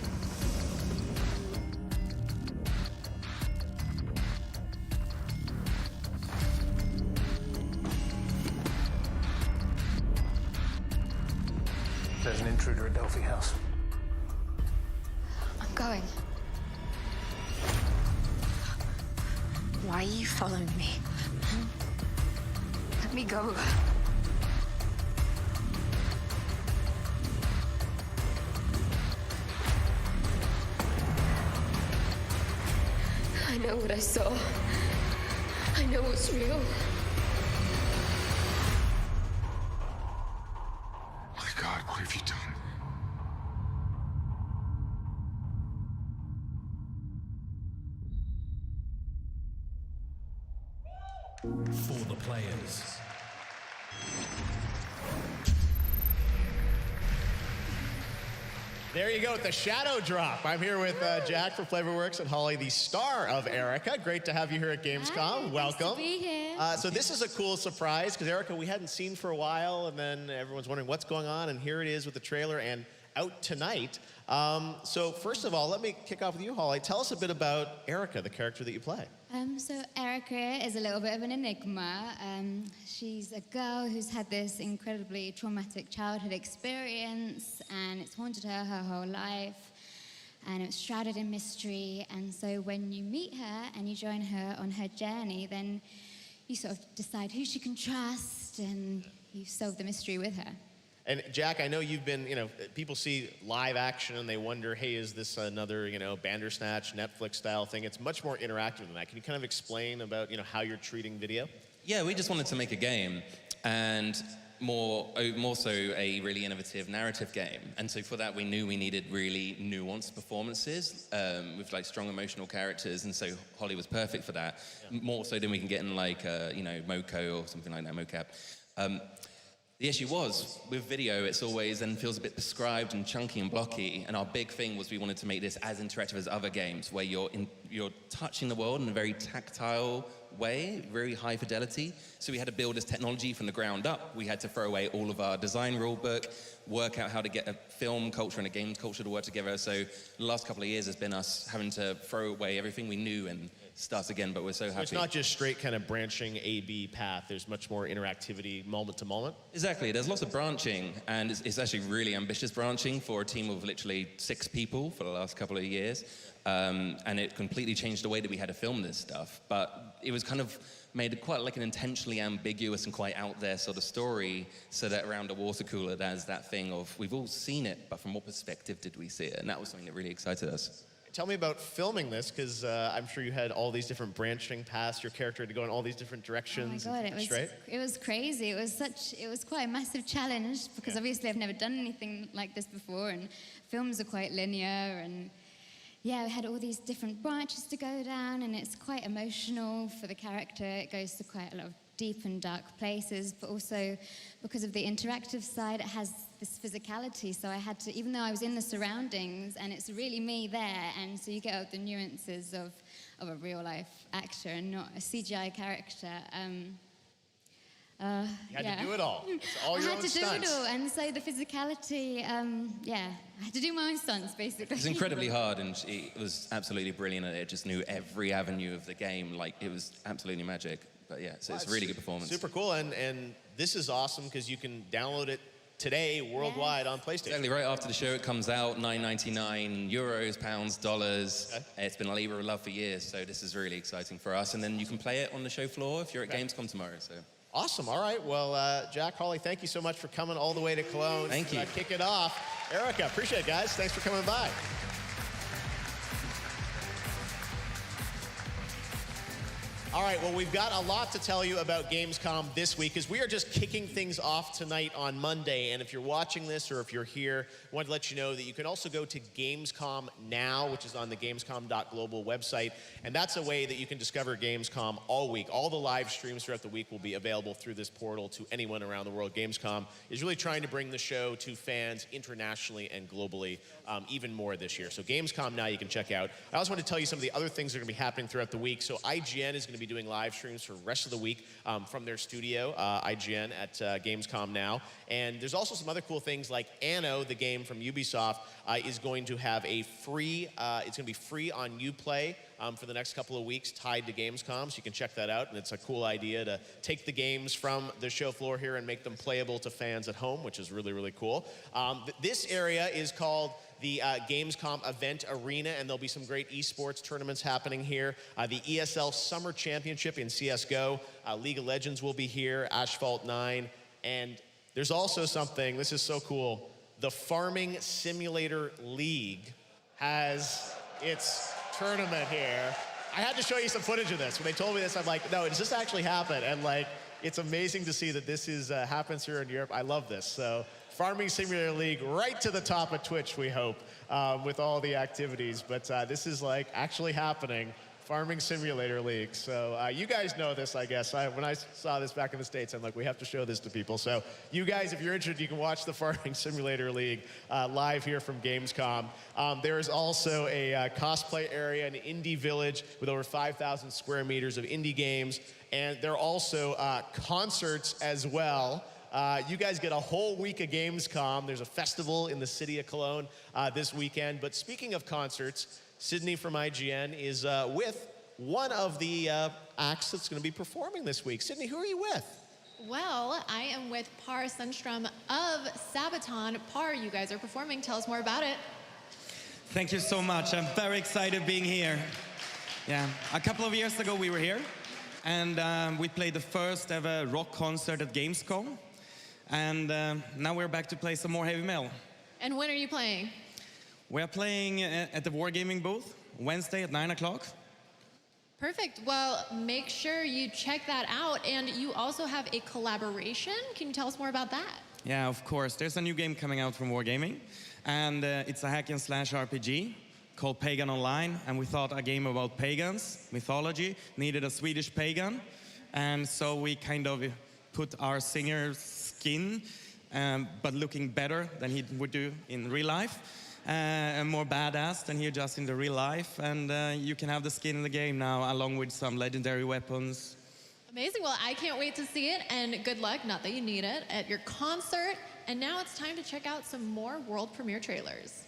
There's an intruder at Delphi House. I'm going. Why are you following me? Let me go. I know what I saw. I know what's real. My God, what have you done? For the players. There you go, the Shadow Drop. I'm here with Jack from Flavorworks and Holly, the star of Erica. Great to have you here at Gamescom. Hi, welcome. Nice to be here. So this is a cool surprise, because Erica we hadn't seen for a while, and then everyone's wondering what's going on, and here it is with the trailer and out tonight. So first of all, let me kick off with you, Holly. Tell us a bit about Erica, the character that you play. So Erica is a little bit of an enigma. She's a girl who's had this incredibly traumatic childhood experience, and it's haunted her whole life, and it's shrouded in mystery. And so when you meet her and you join her on her journey, then you sort of decide who she can trust, and you solve the mystery with her. And Jack, I know you've been, people see live action and they wonder, hey, is this another, Bandersnatch, Netflix style thing? It's much more interactive than that. Can you kind of explain about, how you're treating video? Yeah, we just wanted to make a game, and more so a really innovative narrative game. And so for that, we knew we needed really nuanced performances with like strong emotional characters. And so Holly was perfect for that, more so than we can get in like, Moco or something like that, mocap. The issue was, with video, it's always then feels a bit prescribed and chunky and blocky, and our big thing was we wanted to make this as interactive as other games, where you're touching the world in a very tactile way, very high fidelity. So we had to build this technology from the ground up. We had to throw away all of our design rule book, work out how to get a film culture and a games culture to work together. So the last couple of years has been us having to throw away everything we knew and start again, but we're so happy. It's not just straight kind of branching A-B path. There's much more interactivity moment to moment. Exactly. There's lots of branching, and it's actually really ambitious branching for a team of literally 6 people for the last couple of years. And it completely changed the way that we had to film this stuff. But it was kind of made quite like an intentionally ambiguous and quite out there sort of story, so that around a water cooler there's that thing of, we've all seen it, but from what perspective did we see it? And that was something that really excited us. Tell me about filming this, because I'm sure you had all these different branching paths. Your character had to go in all these different directions. Oh my God, it was crazy. It was quite a massive challenge, because obviously I've never done anything like this before, and films are quite linear, and yeah, we had all these different branches to go down, and it's quite emotional for the character. It goes to quite a lot of deep and dark places, but also because of the interactive side, it has this physicality. So I had to, even though I was in the surroundings and it's really me there, and so you get all the nuances of a real life actor and not a CGI character. You had to do it all. It's all your own stunts. I had to do it all, and so the physicality, yeah, I had to do my own stunts, basically. It was incredibly hard, and it was absolutely brilliant, and it just knew every avenue of the game. Like, it was absolutely magic. But yeah, so it's a really good performance. Super cool, and this is awesome because you can download it today worldwide on PlayStation. Exactly, right after the show it comes out, €9.99, pounds, dollars. Okay. It's been a labor of love for years, so this is really exciting for us. And then you can play it on the show floor if you're at Gamescom tomorrow. So. Awesome. All right. Well, Jack, Holly, thank you so much for coming all the way to Cologne. Thank you. Kick it off. Erica, appreciate it, guys. Thanks for coming by. All right, well, we've got a lot to tell you about Gamescom this week, because we are just kicking things off tonight on Monday. And if you're watching this or if you're here, I wanted to let you know that you can also go to Gamescom Now, which is on the Gamescom.global website. And that's a way that you can discover Gamescom all week. All the live streams throughout the week will be available through this portal to anyone around the world. Gamescom is really trying to bring the show to fans internationally and globally even more this year. So Gamescom Now you can check out. I also want to tell you some of the other things that are going to be happening throughout the week. So IGN is going to be doing live streams for the rest of the week from their studio, IGN at Gamescom Now. And there's also some other cool things like Anno, the game from Ubisoft, is going to have a free, it's going to be free on Uplay for the next couple of weeks tied to Gamescom, so you can check that out. And it's a cool idea to take the games from the show floor here and make them playable to fans at home, which is really, really cool. This area is called the Gamescom Event Arena, and there'll be some great esports tournaments happening here. The ESL Summer Championship in CSGO, League of Legends will be here, Asphalt 9, and there's also something, this is so cool, the Farming Simulator League has its tournament here. I had to show you some footage of this. When they told me this, I'm like, no, does this actually happen? And like, it's amazing to see that this is happens here in Europe. I love this. So Farming Simulator League right to the top of Twitch, we hope, with all the activities. But this is like actually happening, Farming Simulator League. So you guys know this, I guess. When I saw this back in the States, I'm like, we have to show this to people. So you guys, if you're interested, you can watch the Farming Simulator League live here from Gamescom. There is also a cosplay area, an indie village with over 5,000 square meters of indie games. And there are also concerts as well. You guys get a whole week of Gamescom. There's a festival in the city of Cologne this weekend. But speaking of concerts, Sydney from IGN is with one of the acts that's going to be performing this week. Sydney, who are you with? Well, I am with Par Sundstrom of Sabaton. Par, you guys are performing. Tell us more about it. Thank you so much. I'm very excited being here. Yeah, a couple of years ago we were here, and we played the first ever rock concert at Gamescom. And now we're back to play some more heavy metal. And when are you playing? We're playing at the Wargaming booth Wednesday at 9 o'clock. Perfect. Well, make sure you check that out. And you also have a collaboration. Can you tell us more about that? Yeah, of course. There's a new game coming out from Wargaming. And it's a hack and slash RPG called Pagan Online. And we thought a game about pagans, mythology, needed a Swedish pagan. And so we kind of put our singer's skin, but looking better than he would do in real life. and more badass than here just in the real life. And you can have the skin in the game now, along with some legendary weapons. Amazing. Well, I can't wait to see it, and good luck, not that you need it, at your concert. And now it's time to check out some more world premiere trailers.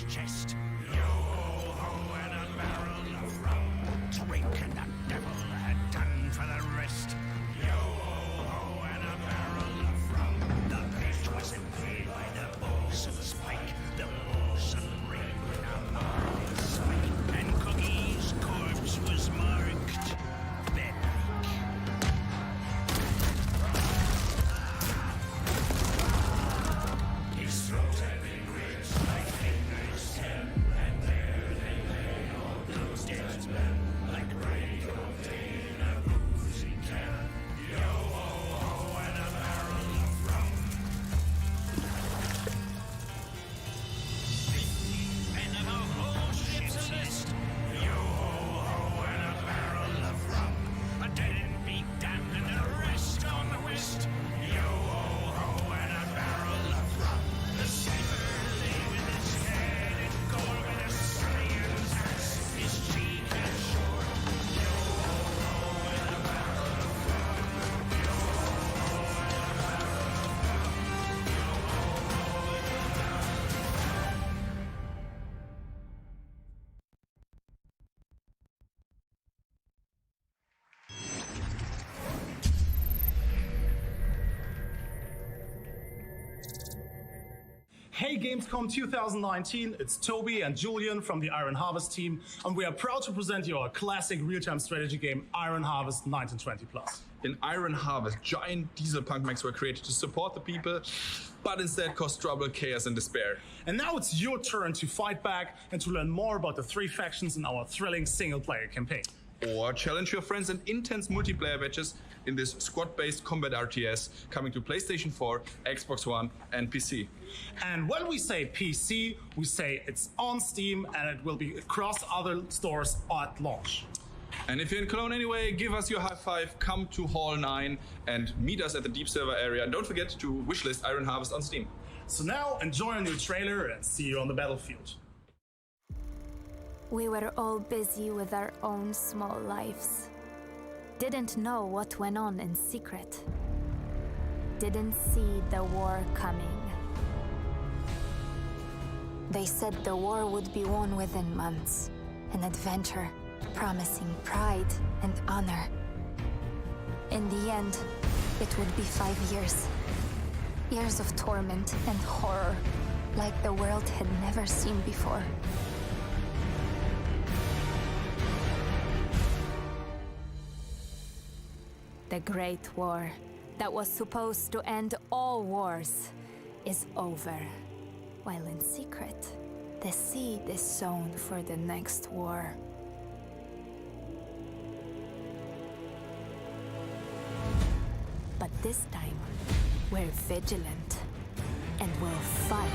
Chest. Yo-ho-ho and a barrel of rum. Drink and the devil had done for the rest. Yo-ho-ho and a barrel of rum. The page was impaled by the bosun spike. The bosun ring in a marble spike. And Cookie's corpse was marked Bedlake. His throat had been ripped by fingers ten, and there they lay, all those dead men, like rain in a boozy can. Yo-ho-ho and a barrel of rum. 15 men of a whole ship's list. Yo-ho-ho and a barrel of rum. A dead and beat damned and the rest on the west. Yo-ho-ho and a barrel of rum. The sailor lay with his head in gold, with a slayer's axe, his cheek and shore. Yo-ho-ho and a barrel of rum. Yo-ho-ho and a barrel of rum. Yo-ho-ho and a barrel of rum. Hey Gamescom 2019, it's Toby and Julian from the Iron Harvest team, and we are proud to present you our classic real-time strategy game, Iron Harvest 1920+. In Iron Harvest, giant diesel punk mechs were created to support the people, but instead caused trouble, chaos, and despair. And now it's your turn to fight back and to learn more about the three factions in our thrilling single-player campaign. Or challenge your friends in intense multiplayer matches in this squad-based combat RTS coming to PlayStation 4, Xbox One, and PC. And when we say PC, we say it's on Steam and it will be across other stores at launch. And if you're in Cologne anyway, give us your high five, come to Hall 9 and meet us at the Deep Server area. And don't forget to wishlist Iron Harvest on Steam. So now enjoy a new trailer and see you on the battlefield. We were all busy with our own small lives. Didn't know what went on in secret. Didn't see the war coming. They said the war would be won within months. An adventure promising pride and honor. In the end, it would be 5 years. Years of torment and horror, like the world had never seen before. The Great War, that was supposed to end all wars, is over. While in secret, the seed is sown for the next war. But this time, we're vigilant and we'll fight.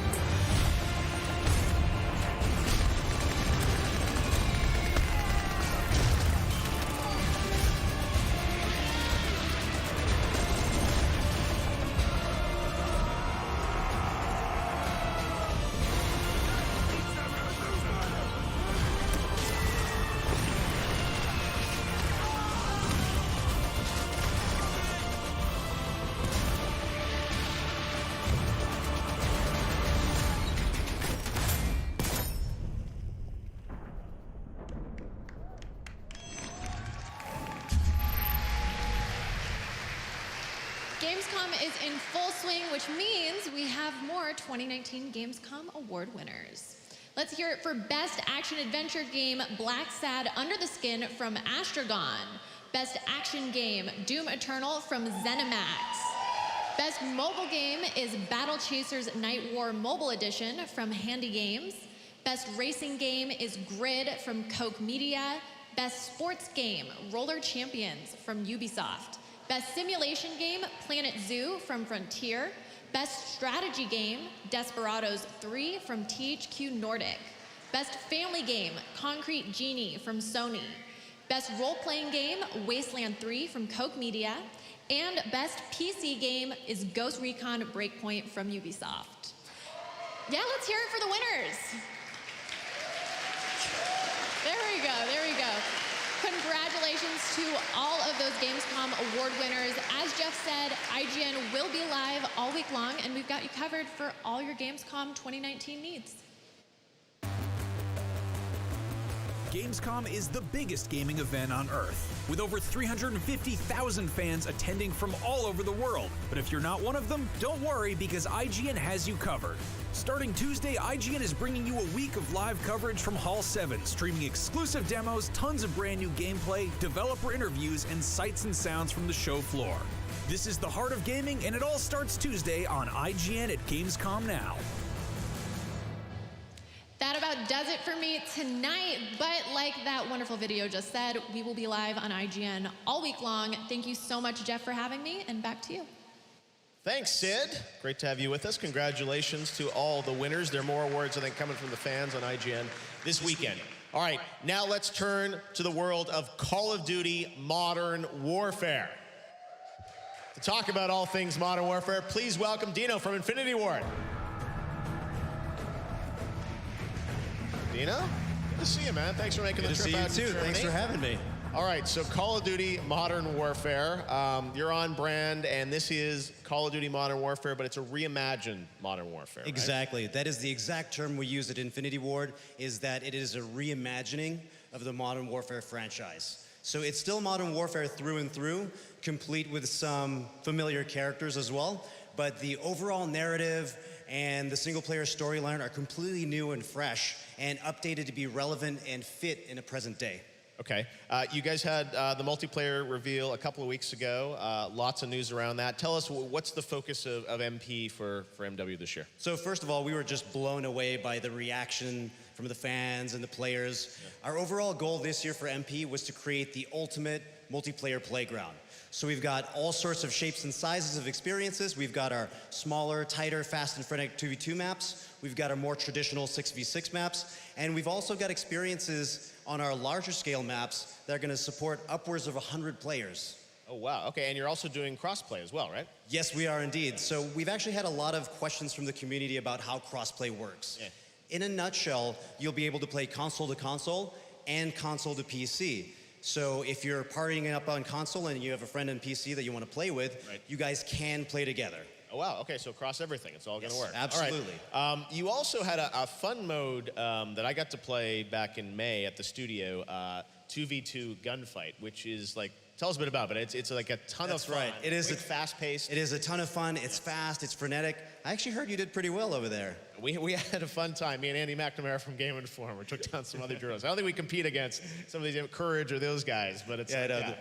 Gamescom is in full swing, which means we have more 2019 Gamescom Award winners. Let's hear it for Best Action Adventure Game, Black Sad Under the Skin from Astragon. Best Action Game, Doom Eternal from ZeniMax. Best Mobile Game is Battle Chasers Night War Mobile Edition from Handy Games. Best Racing Game is Grid from Koch Media. Best Sports Game, Roller Champions from Ubisoft. Best Simulation Game, Planet Zoo from Frontier. Best Strategy Game, Desperados 3 from THQ Nordic. Best Family Game, Concrete Genie from Sony. Best Role-Playing Game, Wasteland 3 from Koch Media. And Best PC Game is Ghost Recon Breakpoint from Ubisoft. Yeah, let's hear it for the winners. There we go, there we go. Congratulations to all of those Gamescom award winners. As Jeff said, IGN will be live all week long, and we've got you covered for all your Gamescom 2019 needs. Gamescom is the biggest gaming event on Earth, with over 350,000 fans attending from all over the world. But if you're not one of them, don't worry, because IGN has you covered. Starting Tuesday, IGN is bringing you a week of live coverage from Hall 7, streaming exclusive demos, tons of brand new gameplay, developer interviews, and sights and sounds from the show floor. This is the heart of gaming, and it all starts Tuesday on IGN at Gamescom Now. That about does it for me tonight, but like that wonderful video just said, we will be live on IGN all week long. Thank you so much, Jeff, for having me, and back to you. Thanks, Sid. Great to have you with us. Congratulations to all the winners. There are more awards, I think, coming from the fans on IGN this weekend. All right, now let's turn to the world of Call of Duty Modern Warfare. To talk about all things Modern Warfare, please welcome Dino from Infinity Ward. Dino, good to see you, man. Thanks for making the trip out to Germany. Good to see you, too. Thanks for having me. All right, so Call of Duty Modern Warfare. You're on brand, and this is Call of Duty Modern Warfare, but it's a reimagined Modern Warfare, right? Exactly. That is the exact term we use at Infinity Ward, is that it is a reimagining of the Modern Warfare franchise. So it's still Modern Warfare through and through, complete with some familiar characters as well, but the overall narrative and the single-player storyline are completely new and fresh and updated to be relevant and fit in a present day. Okay. You guys had the multiplayer reveal a couple of weeks ago. Lots of news around that. Tell us, what's the focus of MP for MW this year? So first of all, we were just blown away by the reaction from the fans and the players. Yeah. Our overall goal this year for MP was to create the ultimate multiplayer playground. So we've got all sorts of shapes and sizes of experiences. We've got our smaller, tighter, fast and frenetic 2v2 maps. We've got our more traditional 6v6 maps. And we've also got experiences on our larger scale maps that are going to support upwards of 100 players. Oh, wow. Okay, and you're also doing crossplay as well, right? Yes, we are indeed. So we've actually had a lot of questions from the community about how crossplay works. Yeah. In a nutshell, you'll be able to play console to console and console to PC. So if you're partying up on console and you have a friend on PC that you want to play with, you guys can play together. Oh, wow. Okay, so across everything, it's all going to work. Absolutely. All right. You also had a fun mode that I got to play back in May at the studio, 2v2 gunfight, which is like, tell us a bit about it. It's like a ton of fun. That's right. It is fast-paced. It is a ton of fun. It's fast. It's frenetic. I actually heard you did pretty well over there. We had a fun time. Me and Andy McNamara from Game Informer took down some other journalists. I don't think we compete against some of these Courage or those guys, but it's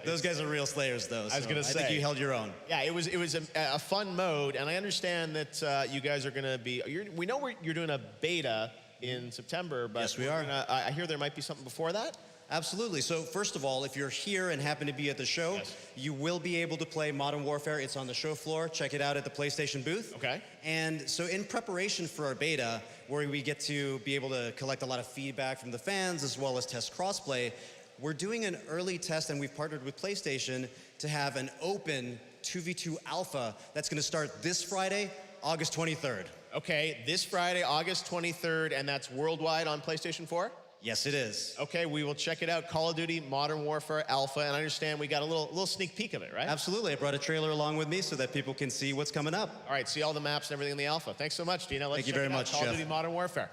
those guys are real slayers, though. I was going to say, I think you held your own. Yeah, it was a fun mode, and I understand that you guys are going to be. We know you're doing a beta in September, but yes, we are. I hear there might be something before that. Absolutely. So first of all, if you're here and happen to be at the show, you will be able to play Modern Warfare. It's on the show floor. Check it out at the PlayStation booth. Okay. And so in preparation for our beta, where we get to be able to collect a lot of feedback from the fans as well as test crossplay, we're doing an early test, and we've partnered with PlayStation to have an open 2v2 alpha that's going to start this Friday, August 23rd. Okay, this Friday, August 23rd, and that's worldwide on PlayStation 4? Yes, it is. Okay, we will check it out. Call of Duty Modern Warfare Alpha, and I understand we got a little sneak peek of it, right? Absolutely. I brought a trailer along with me so that people can see what's coming up. All right, see all the maps and everything in the alpha. Thanks so much, Dino. Thank you very much, Call Jeff. of Duty Modern Warfare.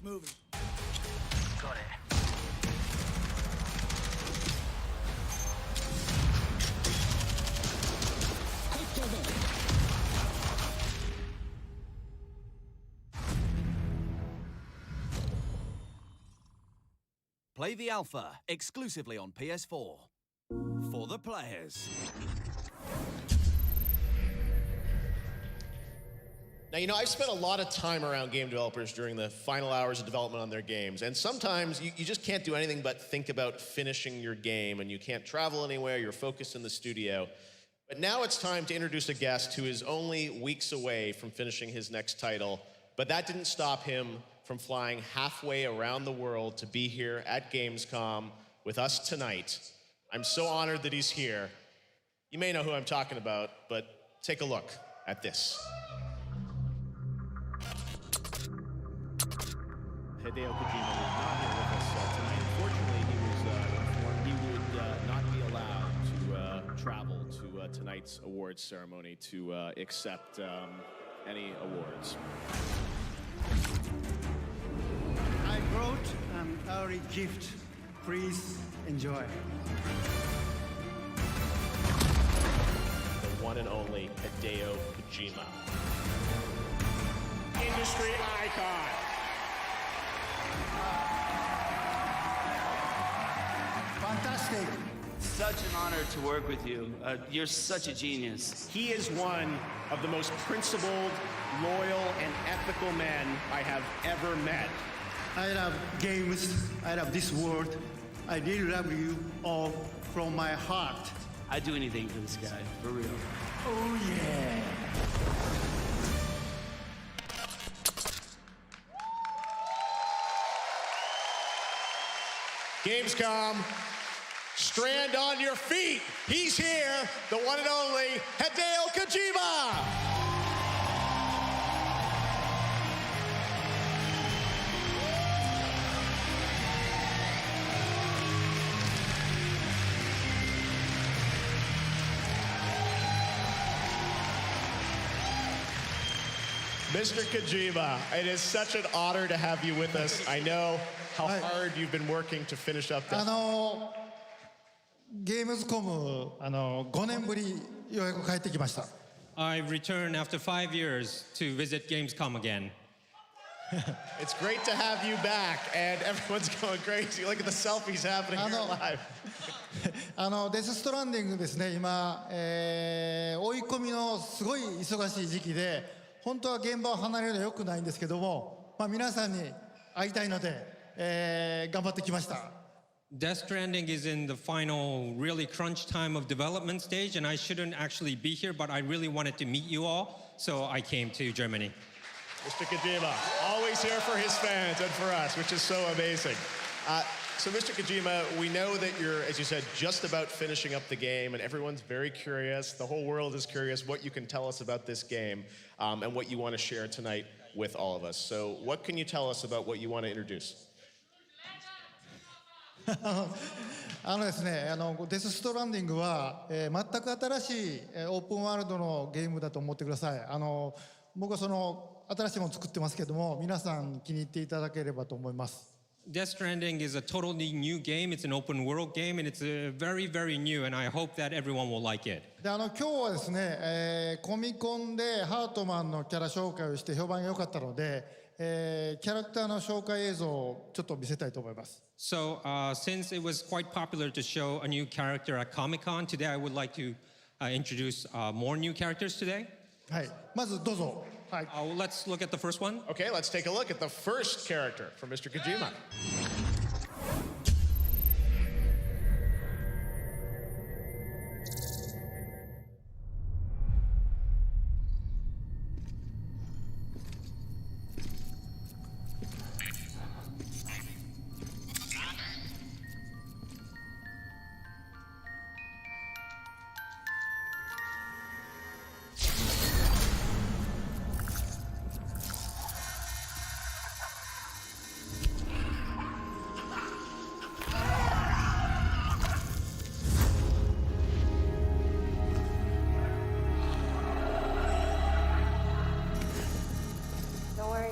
moving. Got it. Play the alpha exclusively on PS4. For the players. Now, you know, I've spent a lot of time around game developers during the final hours of development on their games, and sometimes you just can't do anything but think about finishing your game, and you can't travel anywhere, you're focused in the studio. But now it's time to introduce a guest who is only weeks away from finishing his next title, but that didn't stop him from flying halfway around the world to be here at Gamescom with us tonight. I'm so honored that he's here. You may know who I'm talking about, but take a look at this. Hideo Kojima is not here with us tonight. Unfortunately, he was informed he would not be allowed to travel to tonight's awards ceremony to accept any awards. I brought an early gift. Please enjoy. The one and only Hideo Kojima. Industry icon. Fantastic. Such an honor to work with you. You're such a genius. He is one of the most principled, loyal, and ethical men I have ever met. I love games. I love this world. I really love you all from my heart. I'd do anything for this guy, for real. Oh, yeah. Gamescom, stand on your feet. He's here, the one and only Hideo Kojima. Mr. Kojima, it is such an honor to have you with us. I know how hard you've been working to finish up this. ゲームズコム5年ぶりようやく帰ってきました。I've returned after 5 years to visit Gamescom again. It's great to have you back, and everyone's going crazy. Look at the selfies happening here live. デス・ストランディングですね、今、追い込みのすごい忙しい時期で、本当は現場を離れるのは良くないんですけども、皆さんに会いたいので、頑張ってきました。Death Stranding is in the final, really crunch time of development stage, and I shouldn't actually be here, but I really wanted to meet you all, so I came to Germany. Mr. Kojima, always here for his fans and for us, which is so amazing. So, Mr. Kojima, we know that you're, as you said, just about finishing up the game, and everyone's very curious. The whole world is curious what you can tell us about this game and what you want to share tonight with all of us. So, what can you tell us about what you want to introduce? ですね、デス・ストランディングは、全く新しいオープンワールドのゲームだと思ってください。僕はその新しいものを作ってますけども、皆さん気に入っていただければと思います。Death Stranding is a totally new game. It's an open world game, and it's very, very new, and I hope that everyone will like it. で今日はですね、コミコンでハートマンのキャラ紹介をして評判が良かったので、キャラクターの紹介映像をちょっと見せたいと思います。So, since it was quite popular to show a new character at Comic-Con, today I would like to introduce more new characters today. はい、まずどうぞ。はい。Let's look at the first one. Okay, let's take a look at the first character from Mr. Kojima.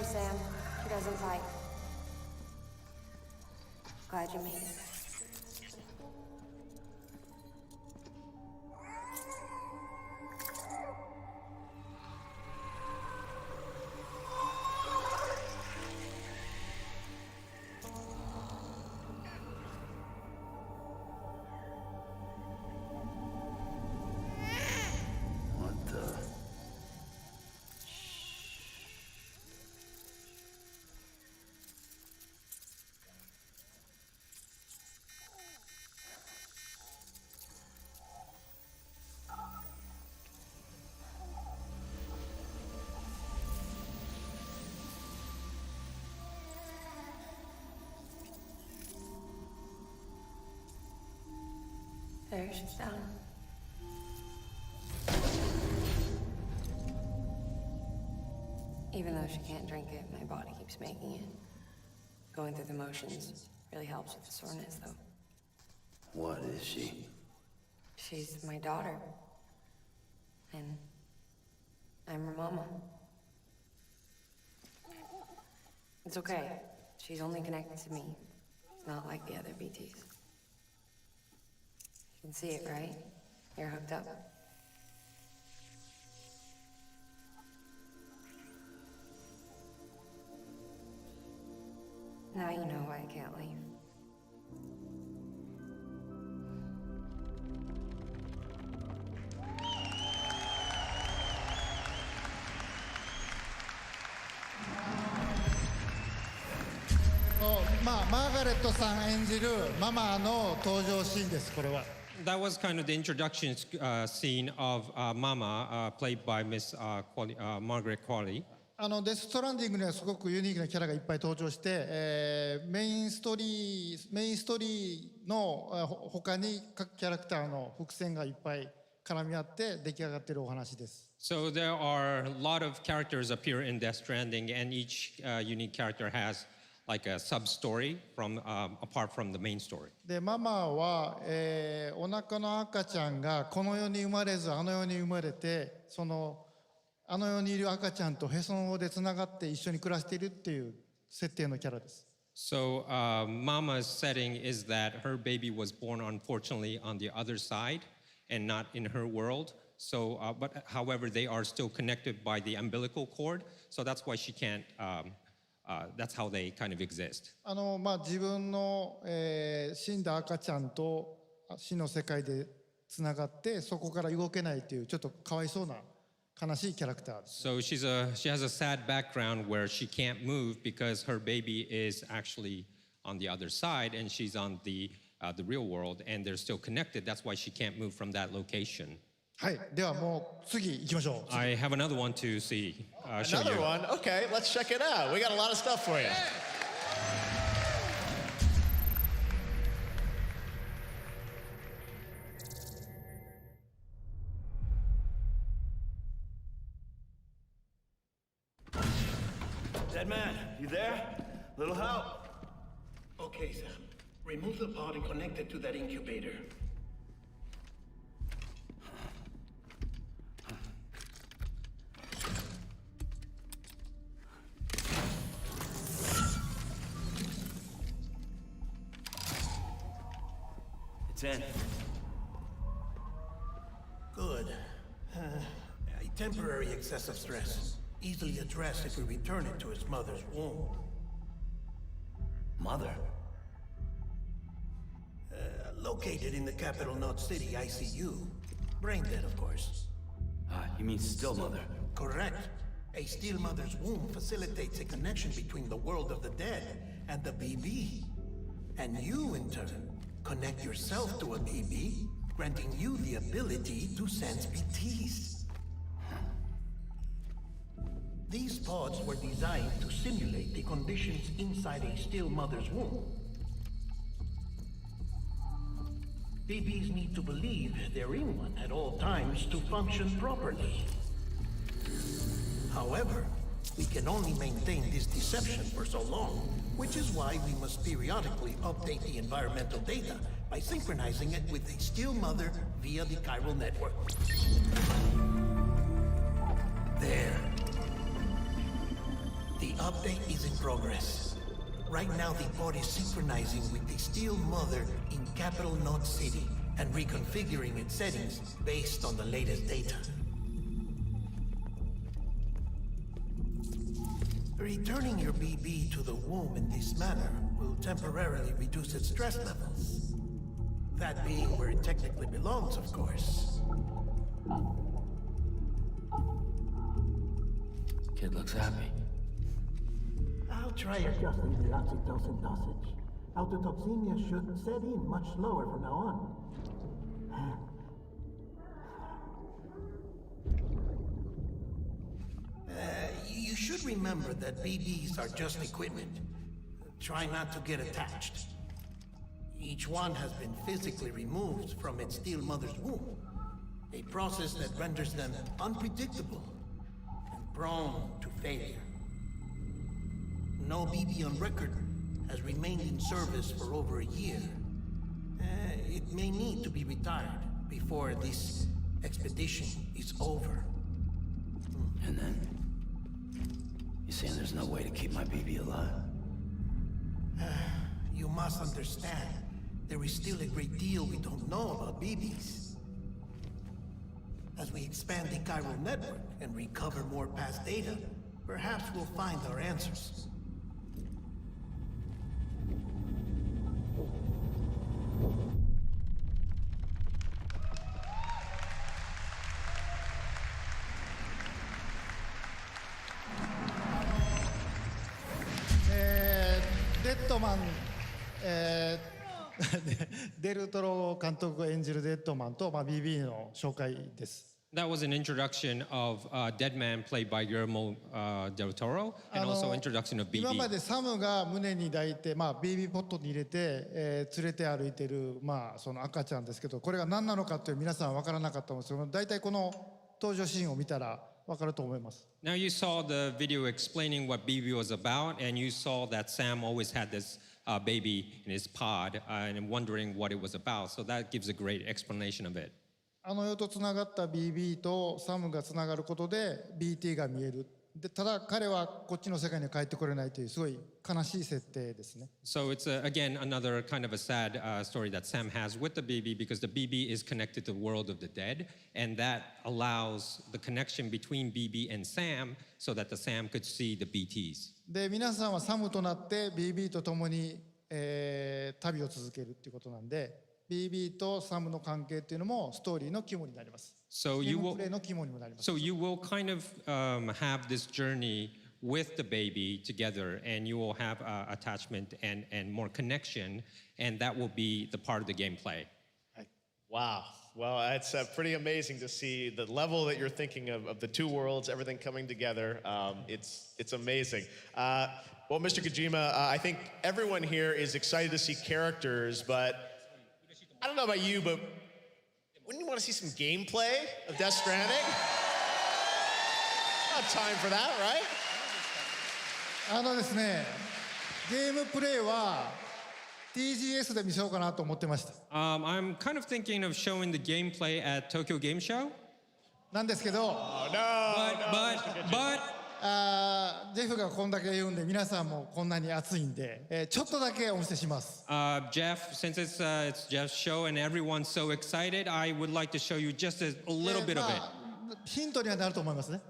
Sam. She doesn't fight. Glad you made it. There, she's down. Even though she can't drink it, my body keeps making it. Going through the motions really helps with the soreness, though. What is she? She's my daughter. And I'm her mama. It's okay. She's only connected to me. It's not like the other BTs. You can see it, right? You're hooked up. Now you know why I can't leave. Oh, マーガレットさん演じるママの登場シーンです。これは。That was kind of the introduction scene of Mama, played by Miss Margaret Qualley. デス・ストランディングにはすごくユニークなキャラがいっぱい登場して、メインストーリーの他に各キャラクターの伏線がいっぱい絡み合って出来上がっているお話です。So there are a lot of characters appear in Death Stranding, and each unique character has like a sub-story from apart from the main story. で、ママは、お腹の赤ちゃんがこの世に生まれずあの世に生まれて、そのあの世にいる赤ちゃんとへその緒でつながって一緒に暮らしているっていう設定のキャラです。So Mama's setting is that her baby was born unfortunately on the other side and not in her world. So, but however, they are still connected by the umbilical cord. So that's why she can't. That's how they kind of exist. 自分の、死んだ赤ちゃんと死の世界でつながってそこから動けないっていうちょっとかわいそうな悲しいキャラクターです。So she has a sad background where she can't move because her baby is actually on the other side and she's on the real world and they're still connected. That's why she can't move from that location. はい、ではもう次行きましょう。I have another one to see. Show Another you. one? Okay, let's check it out. We got a lot of stuff for you. Dead man, you there? Little help? Okay, Sam. Remove the pod and connect it to that incubator. It's in. Good. A temporary excessive stress. Easily addressed if we return it to its mother's womb. Mother? Located in the capital Knot City ICU. Brain dead, of course. You mean still mother? Correct. A still mother's womb facilitates a connection between the world of the dead and the BB. And you, in turn, connect yourself to a BB, granting you the ability to sense BTs. These pods were designed to simulate the conditions inside a still mother's womb. BBs need to believe they're in one at all times to function properly. However, we can only maintain this deception for so long, which is why we must periodically update the environmental data by synchronizing it with a still mother via the chiral network. There. The update is in progress. Right now, the pod is synchronizing with the still mother in capital Knot City and reconfiguring its settings based on the latest data. Returning your BB to the womb in this manner will temporarily reduce its stress levels. That being where it technically belongs, of course. Kid looks happy. I'll try adjusting the oxytocin dosage. Autotoxemia should set in much slower from now on. You should remember that BBs are just equipment. Try not to get attached. Each one has been physically removed from its still mother's womb. A process that renders them unpredictable and prone to failure. No BB on record has remained in service for over a year. It may need to be retired before this expedition is over. And then? You saying there's no way to keep my BB alive? You must understand, there is still a great deal we don't know about BBs. As we expand the chiral network and recover more past data, perhaps we'll find our answers. Deadman デルトロ監督が演じるデッドマンと、BB の紹介です。That was an introduction of Deadman played by Guillermo del Toro, and also introduction of BB. 今までサムが胸に抱いて、BB ポットに入れて、連れて歩いてる、その赤ちゃんですけど、これが何なのかという皆さん分からなかったんですけど、大体この登場シーンを見たら分かると思います。Now you saw the video explaining what BB was about, and you saw that Sam always had this baby in his pod, and wondering what it was about. So that gives a great explanation of it. あの世とつながった BB とサムがつながることで BT が見える。でただ彼はこっちの世界には帰ってこれないというすごい悲しい設定ですね。So it's again another kind of a sad story that Sam has with the BB because the BB is connected to the world of the dead, and that allows the connection between BB and Sam so that the Sam could see the BTs. で皆さんはサムとなって BB と共に、旅を続けるっていうことなんで BB とサムの関係っていうのもストーリーの肝になります。So ゲー you ム will プレイの肝にもなります。 so you will kind of have this journey with the baby together, and you will have attachment and more connection, and that will be the part of the gameplay. Wow. Well, it's pretty amazing to see the level that you're thinking of the two worlds, everything coming together. It's amazing. Well, Mr. Kojima, I think everyone here is excited to see characters, but I don't know about you, but wouldn't you want to see some gameplay of Death Stranding? Not time for that, right? あのですね、ゲームプレイは TGS で見せようかなと思ってました。I'm kind of thinking of showing the gameplay at Tokyo Game Show. なんですけど、ジェフがこんだけ言うんで皆さんもこんなに熱いんで、ちょっとだけお見せします。Jeff, since it's Jeff's show and everyone's so excited, I would like to show you just a little bit of it. ヒントにはなると思いますね。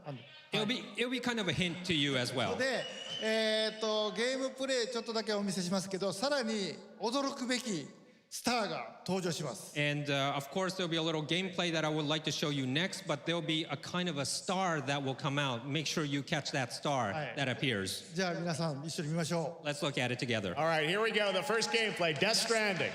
It'll be kind of a hint to you as well. で、ゲームプレイちょっとだけお見せしますけど、さらに驚くべきスターが登場します。And of course, there'll be a little gameplay that I would like to show you next, but there'll be a kind of a star that will come out. Make sure you catch that star that appears. じゃあ皆さん一緒に見ましょう。 Let's look at it together. All right, here we go. The first gameplay, Death Stranding.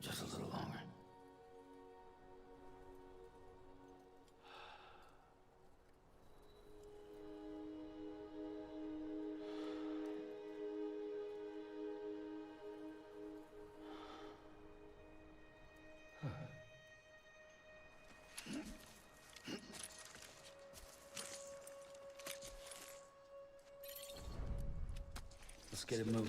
Just a little longer. Let's get it moving.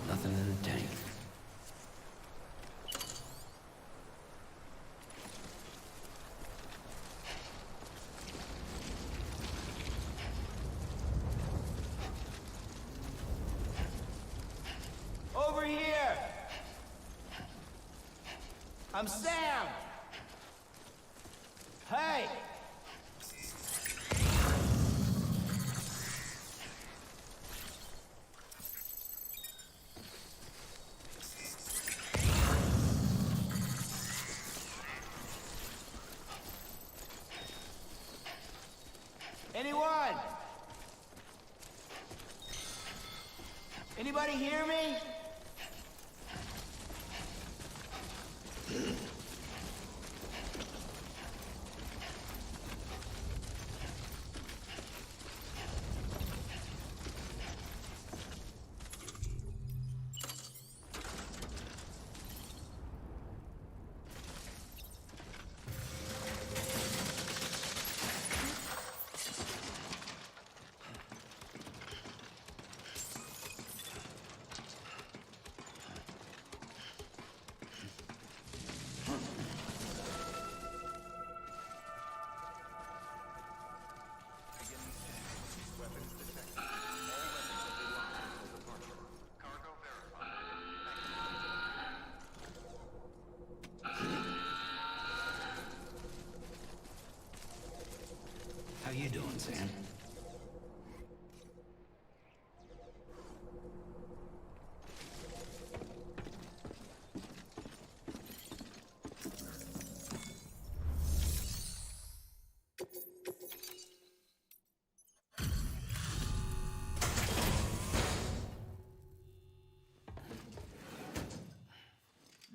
Nothing in the tank. Over here! I'm Sam! Hey! Anyone? Anybody hear me?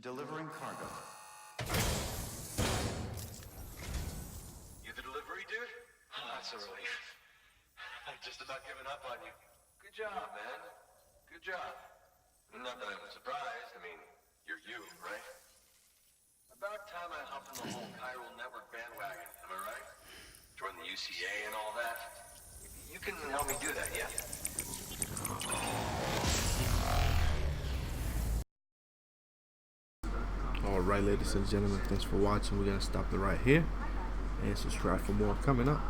Delivering cargo. You the delivery dude? That's a relief. I've just about given up on you. Good job, man. Good job. Not that I'm surprised. I mean, you're you, right? About time I hopped on the whole chiral network bandwagon, am I right? Join the UCA and all that. You can help me do that, yeah? Alright, ladies and gentlemen, thanks for watching. We're gonna stop it right here and subscribe for more coming up.